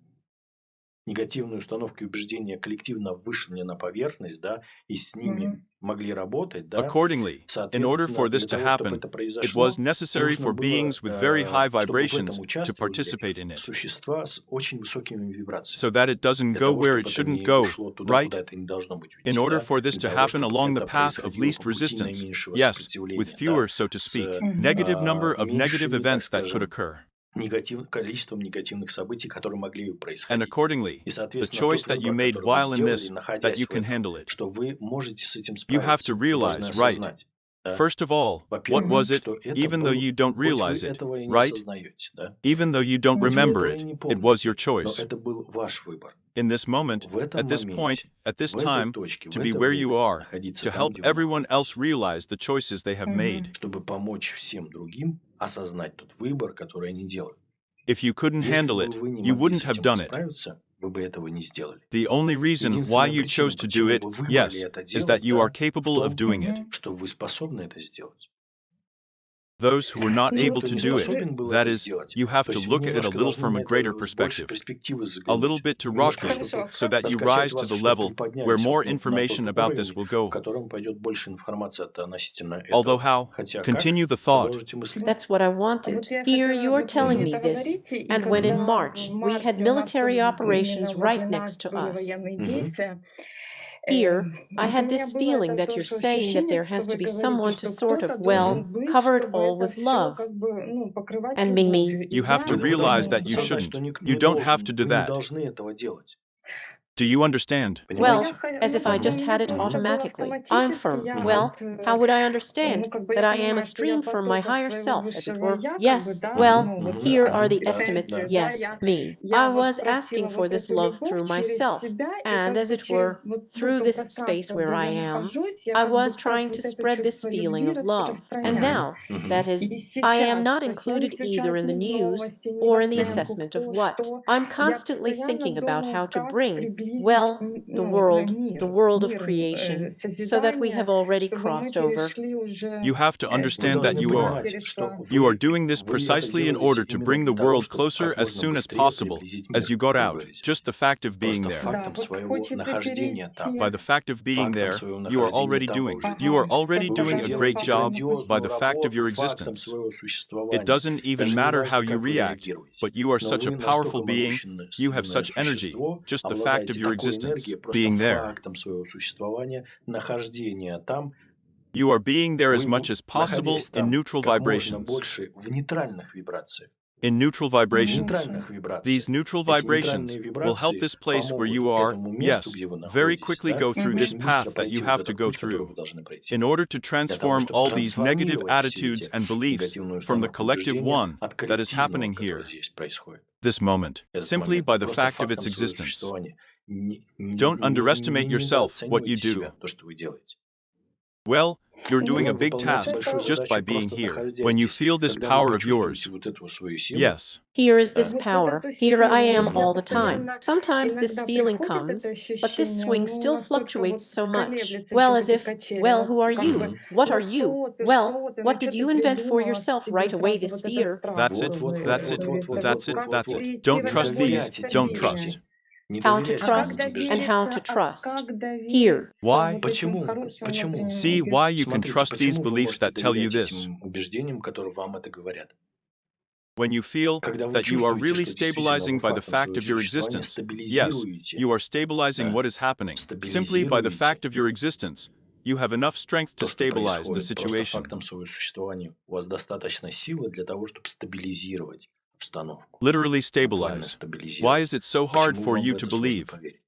негативные установки и убеждения коллективно вышли на поверхность, да, и с ними могли работать, да. Accordingly, in order for Соответственно, this для to того, чтобы happen, это it произошло, was necessary нужно for было, beings with very high чтобы в vibrations этом to участвовали participate in it, существа с очень высокими вибрациями. so that it doesn't Для go того, where чтобы it это shouldn't не go, ушло туда, right? куда это не должно быть In уйти, order да, for this для to того, happen чтобы along the это path of происходило least по пути resistance, наименьшего yes, сопротивления, with да, fewer, so to с speak, negative number of negative меньшими, так events that could скажем, occur. количеством негативных событий, которые могли And происходить. accordingly, И, the соответственно, choice тот that you выбор, made который вы while in сделали, this, that находясь you в can этом, handle it. что вы можете с этим You have справиться. to Вы должны realize, right? осознать, да, First of all, what во-первых, was it, что это even though был, you don't хоть вы realize it, этого и не right? осознаете, да, Even though you don't хоть вы remember этого и it, не it was your помните, но choice. это был ваш выбор. In this moment, В этом at this point, моменте, at this в этой time, точке, в to be это where you время are, находиться to там, help где вы everyone else realize the choices they have made. чтобы помочь всем другим осознать тот выбор, который они делают. If you couldn't Если handle бы it, вы не you могли wouldn't с have этим done it. справиться, вы бы этого не сделали. The only reason why you chose to do it, yes, is that you are capable of doing it. Что вы способны это сделать. Those who are not able to do it, that is, сделать. you have То to есть look вы at it a немножко little должны from на a это greater с большей perspective, перспективы a взглянуть. little bit to rock Немножко, you, чтобы so that you раскачать rise to вас, the чтобы level вы поднялись where more вот на тот information about this уровень, will в go. котором пойдет больше информации относительно Although этого. how? Хотя Continue как? the thought. Продолжите мысль. That's what I wanted. Here you're telling me this. And when in March we had military operations right next to us. Here, I had this feeling that you're saying that there has to be someone to sort of, well, cover it all with love. And me. You have to Вы должны realize that you осознать, shouldn't. что You don't have to do вы не that. должны этого делать. Do you understand? Well, Понимаете? as if I just had it automatically. I'm firm. Well, how would I understand that I am a stream from my higher self, as it were? Yes. Well, here are the estimates. Yes, me. I was asking for this love through myself, and as it were, through this space where I am, I was trying to spread this feeling of love. And now, that is, I am not included either in the news or in the assessment of what. I'm constantly thinking about how to bring, well, the world of creation, so that we have already crossed over. You have to Вы understand that должны you are. понимать, что You are вы doing this это precisely in делаете order to именно bring the для того, world чтобы closer как as можно soon as быстрее possible, приблизить as мир, you got как вы out. говорите. Just the fact of being Просто there. фактом своего нахождения там. By the fact of being Фактом there, своего you are нахождения already там вы doing. уже You are делаете. already Вы doing уже a great делаете job by грандиозную the fact of your работу фактом existence. своего It существования. doesn't even Даже не matter важно, how you как вы react, реагируете. but you are Но such a вы powerful настолько being, you have могущественное such energy, существо, just the fact of обладаете your такой existence, энергией, просто being there. фактом своего существования, нахождения там. You are being there as Вы, much as possible находясь in там neutral как можно vibrations. больше в нейтральных вибрациях. In neutral В vibrations. нейтральных вибрациях. These neutral Эти vibrations нейтральные will help вибрации this place where помогут you are, этому месту, yes, где вы very находитесь, quickly да, go through this очень быстро path that пройти you вот have этот to go путь, который through вы должны пройти. in order to Для того, transform чтобы all these negative трансформировать все attitudes эти and beliefs негативную from the установку collective убеждения one от that is happening коллективного, here, которое здесь происходит. this moment, Этот simply момент. by the Просто fact of its фактом своего existence. существования. Don't underestimate yourself, what you недооценивайте do. себя, то, что вы делаете. Well, you're doing a Вы big выполняете task большую just by задачу, being просто here, находясь when you здесь. feel this Когда power вы of yours. почувствуете вот эту свою силу, Yes. Here is this Да. power. Here I am all the time. Sometimes this feeling comes, but this swing still fluctuates so much. Well, as if, well, who are you? What are you? Well, what did you invent for yourself right away, this fear? That's it, Вот, that's it, вот, that's it, вот, that's вот. it. Don't Не trust these, доверяйте этим don't trust. убеждениям. Не How to доверяйте trust этим and убеждениям. how to trust. Here. Why? Почему? Почему? See why you can Смотрите, trust these почему вы beliefs можете that tell you доверять this. этим убеждениям, которые вам это говорят? When you feel Когда вы that you are чувствуете, really что действительно stabilizing вы by the фактом fact of your своего существования existence, yes, стабилизируете, you are stabilizing Да. what is happening. Simply by the Стабилизируете fact of your existence, you have enough strength to то, что stabilize the происходит. Просто situation. фактом своего существования у вас достаточно силы для того, чтобы стабилизировать обстановку. Literally Буквально stabilize. стабилизировать. Why is it so hard Почему for вам в you это to сложно believe? поверить?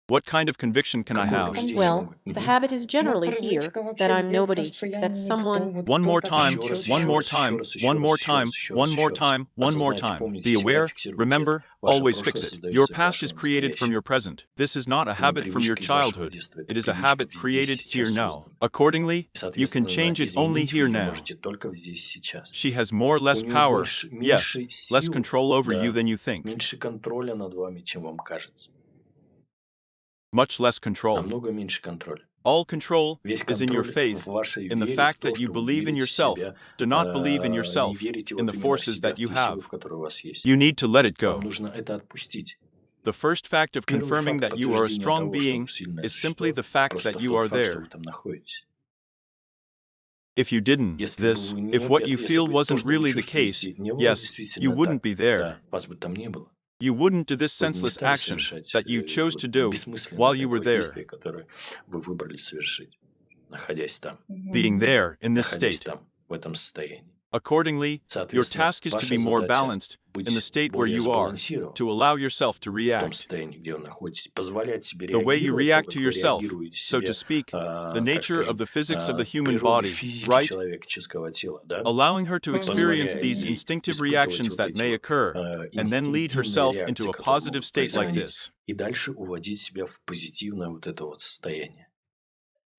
What kind of conviction can I Какое have? убеждение Well, могу? the Мгм. habit is generally here that I'm nobody, that someone. One more time, Еще раз, one еще more раз, еще time, раз, еще one раз, more еще time, раз, еще one раз, more еще раз. time, one more Осознайте, time. помните, Be всегда aware, фиксируйте. remember, Ваше always прошлое fix it. создается Your вашим past is created from настоящим. your present. This is not a Это не habit from your привычка из вашего childhood. детства, это It is a привычка habit здесь и created here сейчас now. создана. Accordingly, И, you can соответственно, change it only изменить вы here ее now. можете только здесь и сейчас. She has more less У нее power, больше, yes, меньше less сил, control over you да, than you think. меньше контроля над вами, чем вам кажется. Much less control. Намного меньше контроля. All control Весь is in your контроль faith, в вашей in the вере, в fact то, that you что вы believe in верите в yourself. себя, Do not believe in не yourself, верите in вот the именно в forces себя, that в you те силы, have. в которые у вас есть. You need to let it Вам go. нужно это отпустить. The first fact of Первый confirming факт that you are a подтверждения strong того, что being вы сильное is simply существо, the fact просто that в you тот are факт, что there. вы там находитесь. If you didn't, Если this, бы вы if не- what you если feel бы то, wasn't что вы really the case, чувствуете, не было yes, действительно you wouldn't так, be there. да, вас бы там не было. You wouldn't do this Вы бы не senseless стали action совершать that you chose to вот do бессмысленное while you were такое there, действие, которое вы выбрали совершить, находясь там, being there in this находясь state. там, в этом состоянии. Accordingly, your Соответственно, task is to ваша be more задача balanced быть in the state where более you are, сбалансирован to allow yourself to в том react. состоянии, где вы находитесь, позволять себе The way you реагировать, react то, to как вы yourself, реагируете so to себе, speak, the как nature of скажем, the physics of the human природе body, физики right? человеческого тела, да? Allowing her to experience Позволяя these ей instinctive испытывать reactions вот that эти may вот, occur, and then lead инстинктивные herself реакции, into a которые positive могут state like происходить, this. и дальше уводить себя в позитивное вот это вот состояние.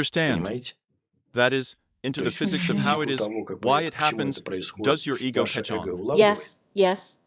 understand. Понимаете? That is, into То the есть physics of how it физику is, того, why it почему happens, это происходит, does your ego ваше catch эго on? улавливает. Yes, yes.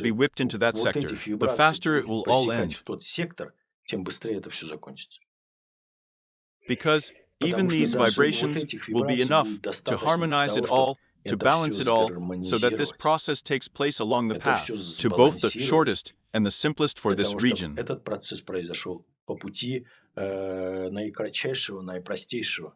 be whipped into that вот sector, этих the вибраций faster it будет will all проистекать end. в тот сектор, тем быстрее это все закончится. Because even Потому что these даже вот vibrations этих will be вибраций enough будет to достаточно для harmonize того, it чтобы all, to это balance все it all, so that this сгармонизировать, process takes place along the это все path to both the сбалансировать, shortest and the simplest for для this того, чтобы region. этот процесс произошел по пути наикратчайшего, наипростейшего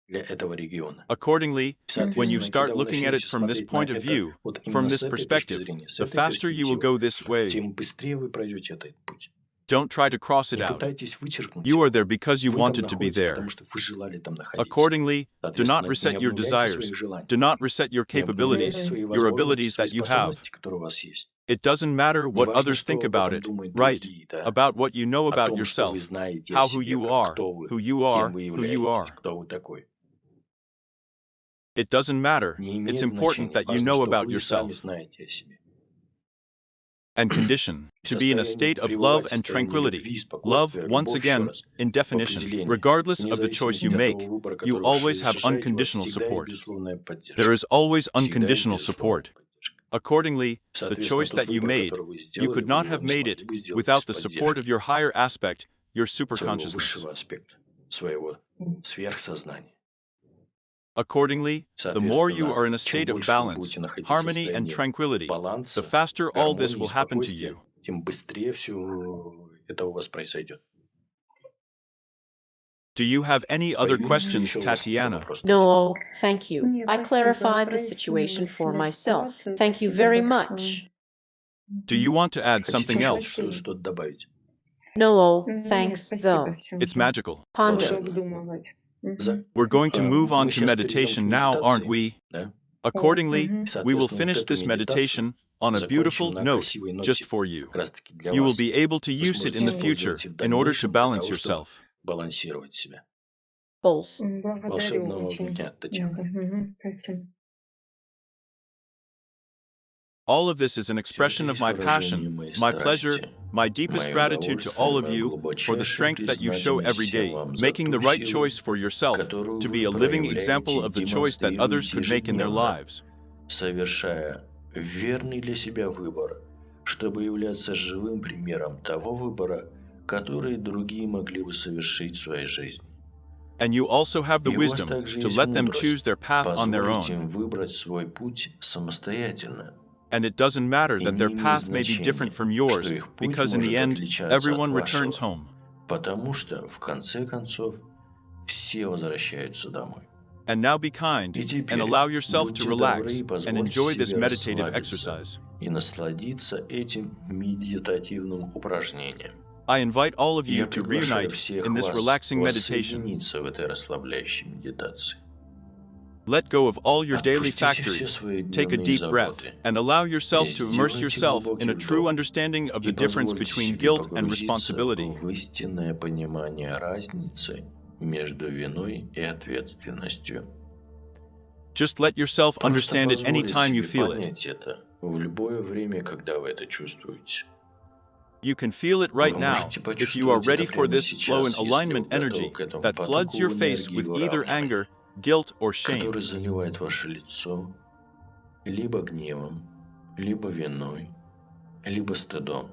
для этого региона. Accordingly, when you Соответственно, start когда вы looking at it начнете from this смотреть на point of это view, вот from именно this с этой точки perspective, зрения, с the этой faster you will перспективы, go this way. тем быстрее вы пройдете этот путь. Don't try to cross it Не out. пытайтесь вычеркнуть You его. are there because you Вы там wanted to be находитесь, потому there. что вы желали там находиться. Accordingly, do not Соответственно, не reset your обнуляйте desires. своих желаний. Do not reset your Не обнуляйте capabilities, свои your возможности, abilities свои that you have. способности, которые у вас есть. It doesn't matter what Неважно, others think что об about этом it, думают right? другие, да, About what you know о about том, что вы yourself, знаете о how who себе, you are, кто вы, who you are, кем вы who you are. являетесь, кто вы такой. It doesn't matter. Не It's имеет important значения. that you Важно, know что about вы сами yourself. знаете о себе. And condition, to be in a state of love and tranquility. Love, once again, in definition, regardless of the choice you make, you always have unconditional support. There is always unconditional support. Accordingly, the choice that you made, you could not have made it without the support of your higher aspect, your superconsciousness. Своего сверхсознания. Accordingly, the more you are in a state of balance, harmony, and tranquility, the faster all this will happen to you. Тем быстрее все это у вас произойдет. Do you have any other questions, Tatiana? No, thank you. Нет, I спасибо. clarified the Прояснили situation for себя myself. ситуацию. Thank you Спасибо very большое. much. Do you want to add something Хотите else? что-то добавить? No, Нет, thanks спасибо, though. всё. It's magical. Ponder. Буду обдумывать. Мгм. We're going to move on Мы to сейчас meditation перейдем к now, aren't медитации, we? да? Accordingly, Мгм. we will Соответственно, finish вот эту this медитацию meditation on a закончим beautiful на note красивой ноте, just for you. как раз-таки для You will вас. be able to Вы use it in сможете the future использовать и в in order to дальнейшем для balance того, чтобы yourself. балансировать себя. Pulse. Благодарю Волшебного очень. дня, Татьяна. Мгм. Спасибо. All of this is an expression of my passion, my pleasure, my deepest gratitude to all of you for the strength that you show every day, making the right choice for yourself, to be a living example of the choice that others could make in their lives. Совершая верный для себя выбор, чтобы являться живым примером того выбора, который другие могли бы совершить в своей жизни. And you also have the И у вас wisdom также to есть let them мудрость choose their path on their позволить own. им выбрать свой путь самостоятельно. And it doesn't matter И that не their имеет path may be значения, different from yours, что их путь because in the может end, отличаться everyone от returns вашего, home. потому что, в конце концов, все возвращаются домой. And now be kind И and теперь allow yourself to будьте relax добры и and позвольте enjoy this себе meditative расслабиться exercise. и насладиться этим медитативным упражнением. I invite all of you Я to приглашаю reunite всех in this вас relaxing meditation. воссоединиться в этой расслабляющей медитации. Let go of all your daily Отпустите все factories. свои Take a дневные deep breath заботы and allow yourself to immerse Сделайте yourself in a глубокий true вдох understanding of и the difference позвольте between себе guilt and погрузиться responsibility. в истинное понимание разницы между виной и ответственностью. Just let yourself Просто understand it позволите anytime you себе feel it. понять это в любое время, когда вы это чувствуете. You can feel it right Вы now можете if you are почувствовать ready это for прямо this flow in сейчас, если alignment вы готовы energy к этому that floods потоку your face энергии with either выравнивания, anger, guilt, or shame. который заливает ваше лицо либо гневом, либо виной, либо стыдом.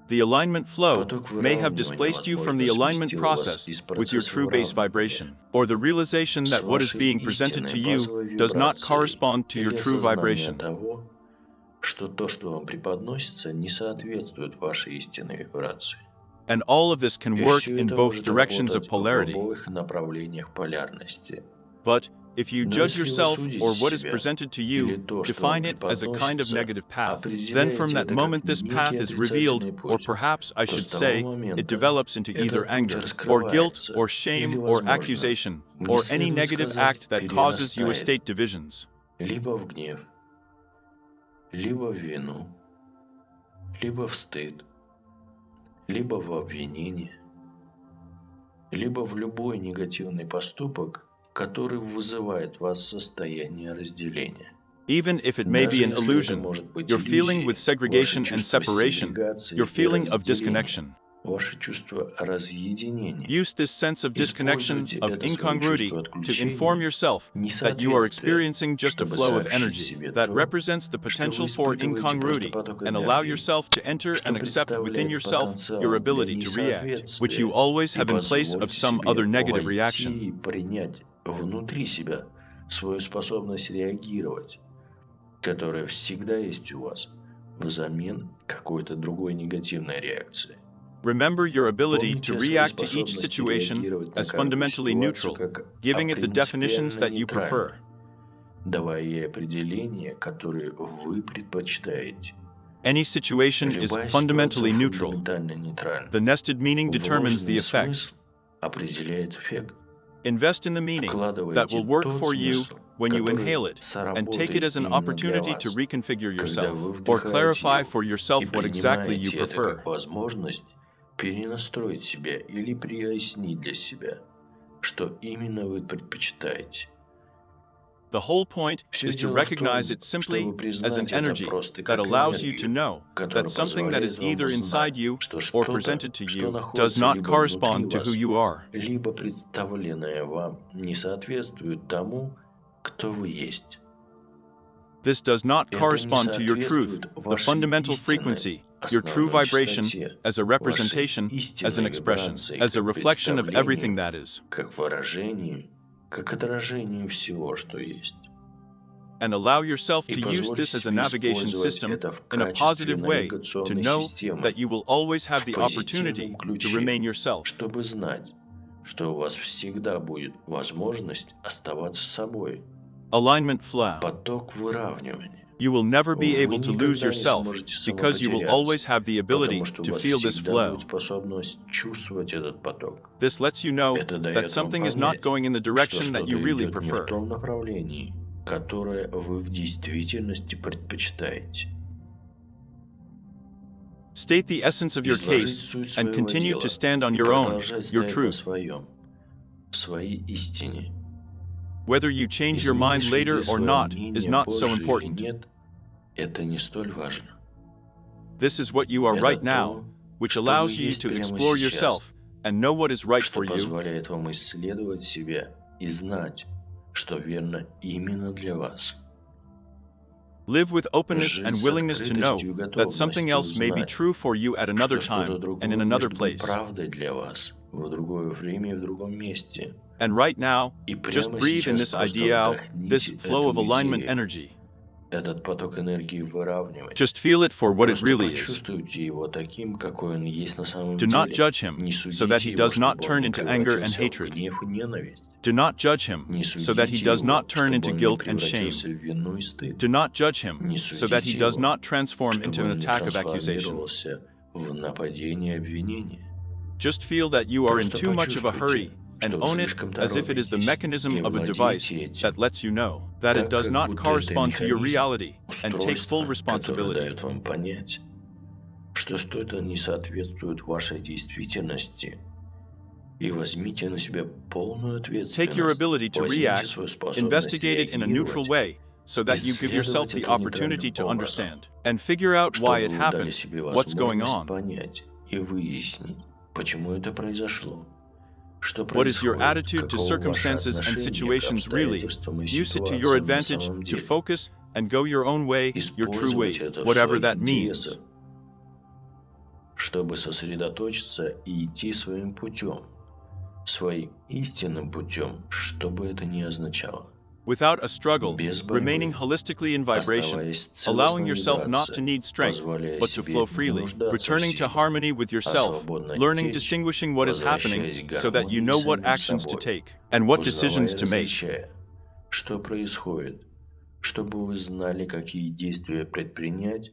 The alignment flow Поток may have выравнивания, displaced you from возможно, the alignment сместил вас process из with your процесса true base выравнивания vibration, or the realization с that what is вашей being presented to истинной you базовой does not вибрацией correspond to your или true осознание vibration. того, что то, что вам преподносится, не соответствует вашей истинной вибрации. And all of this can И work все in это both может directions of работать в polarity. обоих направлениях полярности. But if you Но judge если вы yourself судите or what is себя, presented to или you, то, что вам define it as a kind of преподносится, negative path, then from определяете that это как moment this path некий is revealed, отрицательный or путь, perhaps I то should с того say, it момента develops into either этот путь anger, or guilt, раскрывается, or или, shame, or возможно, accusation, мне or any следует negative сказать, act that causes you перерастает estate divisions. либо в гнев, либо в вину, либо в стыд, либо в обвинение, либо в любой негативный поступок, который вызывает в вас состояние разделения. Even if it may be Даже an если это illusion, может быть your feeling with иллюзией, segregation ваше and чувство separation, сегрегации your и feeling of разделения, disconnection. ваше чувство разъединения. Use this sense of disconnection, Используйте of это свое incongruity, чувство to inform отключения, yourself that you are experiencing just a чтобы flow of сообщить energy себе that то, represents the что potential вы for испытываете incongruity, просто поток and allow энергии, yourself to enter что and accept within представляет yourself потенциал your для ability to react, which you несоответствия, always и have in place of позвольте some себе other negative войти reaction. и принять внутри себя свою способность реагировать, которая всегда есть у вас, взамен какой-то другой негативной реакции. Remember your ability to Помните о своей react to each способности situation реагировать на as каждую fundamentally ситуацию neutral, как giving it the definitions that you prefer. давая ей определения, которые вы предпочитаете. Any situation is Любая fundamentally ситуация neutral. фундаментально нейтральна. The nested meaning determines the Вложенный effect. смысл определяет эффект. Invest in the meaning that will work for you when you inhale it, and take it as an opportunity to reconfigure yourself or clarify for yourself what exactly you prefer. Как возможность перенастроить себя или прояснить для себя, что именно вы предпочитаете. The whole point is to recognize it simply as an energy that allows you to know that something that is either inside you or presented to you does not correspond to who you are. Либо представленное вам не соответствует тому, кто вы есть. This does not correspond to your truth, the fundamental frequency, your true vibration, as a representation, as an expression, as a reflection of everything that is. Как выражению, как отражению всего, что есть. And allow yourself to use this as a navigation system in a positive way to know that you will always have the opportunity to remain yourself. Чтобы знать, что у вас всегда будет возможность оставаться собой. Alignment flow. Поток выравнивания. You will never be able to lose yourself because you will always have the ability to feel this flow. This lets you know that something is not going in the direction that you really prefer. Которое вы в действительности предпочитаете. State the essence of your case and continue to stand on your own, your truth. Своей истине. Whether you change your mind later or not is not so important. Это не столь важно. This is what you are right now, which allows you to explore yourself and know what is right for you. Позволяет вам исследовать себя и знать, что верно именно для вас. Live with openness and willingness to know that something else may be true for you at another time and in another place. Правдой для вас в другое время и в другом месте. And right now, just breathe in this idea, this flow of alignment energy. Этот поток энергии выравнивания. Just feel it for what it really is. Почувствуйте его таким, какой он есть на самом Do деле. not judge him so that he does not turn into anger and hatred. Гнев и ненависть. Do not judge him so that he does not turn into guilt and shame. Do not judge him so that he does not transform into an attack of accusation. В нападение обвинения. Just feel that you are in too much of a hurry and own it as if it is the mechanism of a device that lets you know that it does not correspond to your reality and take full responsibility. Вам понять, что что-то не соответствует вашей действительности, и возьмите на себя полную ответственность. Take your ability to react, investigate it in a neutral way, so that you give yourself the opportunity to understand and figure out why it happened, what's going on. Понять и выяснить, почему это произошло. What is your attitude to circumstances and situations really? Use it to your advantage to focus and go your own way, your true way, whatever that means. Чтобы сосредоточиться и идти своим путем, своим истинным путем, что бы это ни означало. Without a struggle, remaining holistically in vibration, allowing yourself not to need strength, but to flow freely, returning to harmony with yourself, learning distinguishing what is happening so that you know what actions to take and what decisions to make. Что происходит, чтобы вы знали, какие действия предпринять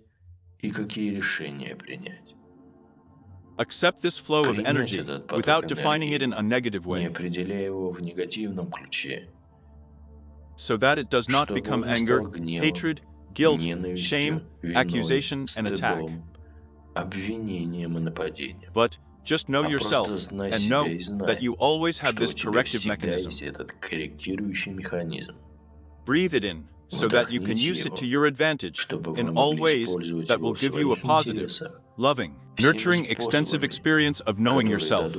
и какие решения принять. Accept this flow of energy without defining it in a negative way, не определяя его в негативном ключе. So that it does not become anger, hatred, guilt, shame, accusation, and attack. But just know yourself and know that you always have this corrective mechanism. Breathe it in so that you can use it to your advantage in all ways that will give you a positive, loving, nurturing, extensive experience of knowing yourself.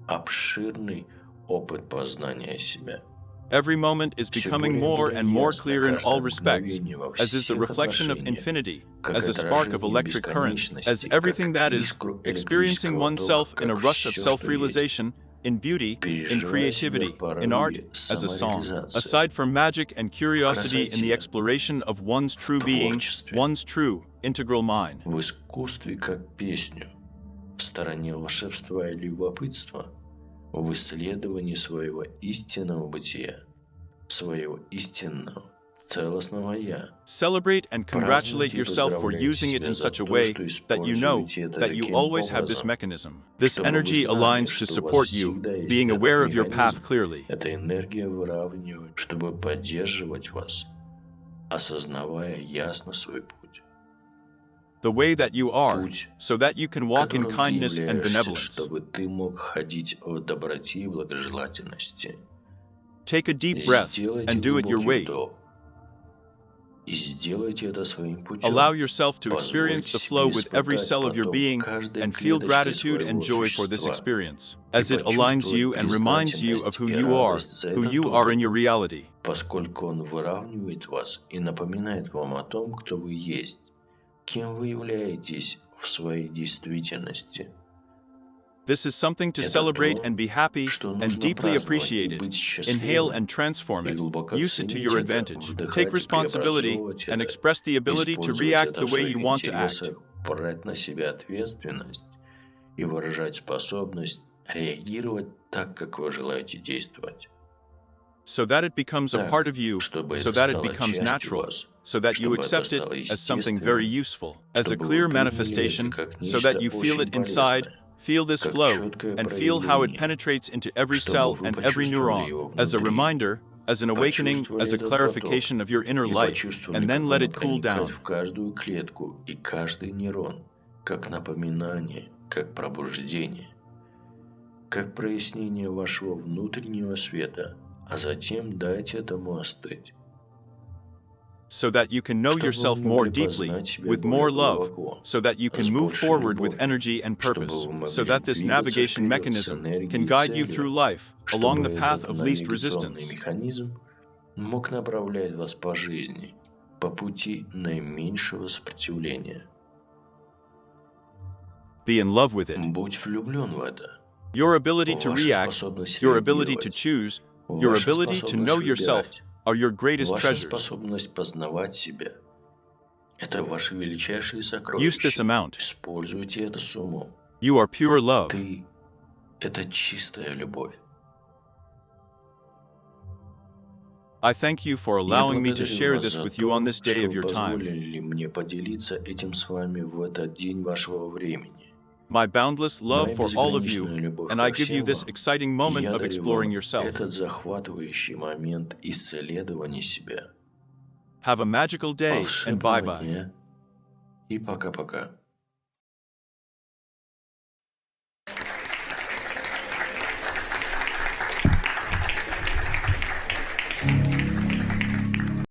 Обширный опыт познания себя. Every moment is becoming more and more clear in all respects, as is the reflection of infinity, as a spark of electric current, as everything that is, experiencing oneself in a rush of self-realization, in beauty, in creativity, in art, as a song. Aside from magic and curiosity in the exploration of one's true being, one's true integral mind. В искусстве как песню, в стороне волшебства и любопытства, в исследовании своего истинного бытия, своего истинного целостного «я». Celebrate and congratulate yourself for using it in such a way that you know that you always have this mechanism. This energy aligns to support you, being aware of your path clearly. Эта энергия выравнивает, чтобы поддерживать вас, осознавая ясно свой путь. The way that you are, Путь, so that you can walk in которым ты kindness and являешься, benevolence. чтобы ты мог ходить в доброте и благожелательности. Take a deep breath Сделайте and do it your глубокий way. вдох. И сделайте это своим путем. Allow yourself to Позвольте experience the себе flow with every испытать cell of your поток being каждой and feel клеточкой gratitude своего and joy for this существа. experience, И as it aligns you and почувствовать reminds you of who you are, радость за who этот you are in опыт, your reality. поскольку он выравнивает вас и напоминает вам о том, кто вы есть, кем вы являетесь в своей действительности. This is something to Это celebrate то, and be happy что and нужно deeply праздновать appreciate и it. быть Inhale счастливым, and transform и it. глубоко Use it to ценить your это, advantage. вдыхать Take и responsibility преобразовывать and это, express the ability to использовать react это the в way своих you want to act. интересах, брать на себя ответственность и выражать способность реагировать так, как вы желаете действовать. So that it becomes a Так, part of you, чтобы so это that it стало becomes частью natural, вас, so that you чтобы это accept it стало as something very естественным, useful, as a чтобы вы clear приняли manifestation, это как so that нечто you feel очень it inside, полезное, feel this как flow, четкое and feel how it проявление, penetrates into every чтобы cell вы and every почувствовали его neuron, as a внутри, reminder, as an awakening, почувствовали as a этот clarification of your inner и light, почувствовали, and then как let оно it cool проникает down. в каждую клетку и каждый нейрон, как напоминание, как пробуждение, как прояснение вашего внутреннего света, а затем дайте этому остыть, So that you can know чтобы yourself вы more могли deeply, познать себя with более more love, глубоко, so that you с can move большей forward with любовью, energy and чтобы purpose, вы so могли that this двигаться navigation вперед с mechanism энергией can и guide you through целью, life along чтобы the path этот of least навигационный resistance. механизм мог направлять вас по жизни, по пути наименьшего сопротивления. Be in love with it. Будь влюблен в это. Your ability to Ваша react, способность your ability to реагировать, choose, your ваша ability to know способность yourself выбирать, are your greatest ваша treasures. способность познавать себя – это ваши величайшие Use this сокровища. amount. Используйте это с умом. You are pure love. Ты – это чистая любовь. I thank you for Я allowing me to благодарю share вас this за with you on то, this day что of your time. позволили мне поделиться этим с вами в этот день вашего времени. My boundless love Моя for all of безграничная you, любовь and I ко give you всем this вам. exciting И moment я of дарю exploring вам yourself. этот захватывающий момент исследования себя. Have a magical day and Волшебного bye-bye. дня и пока-пока.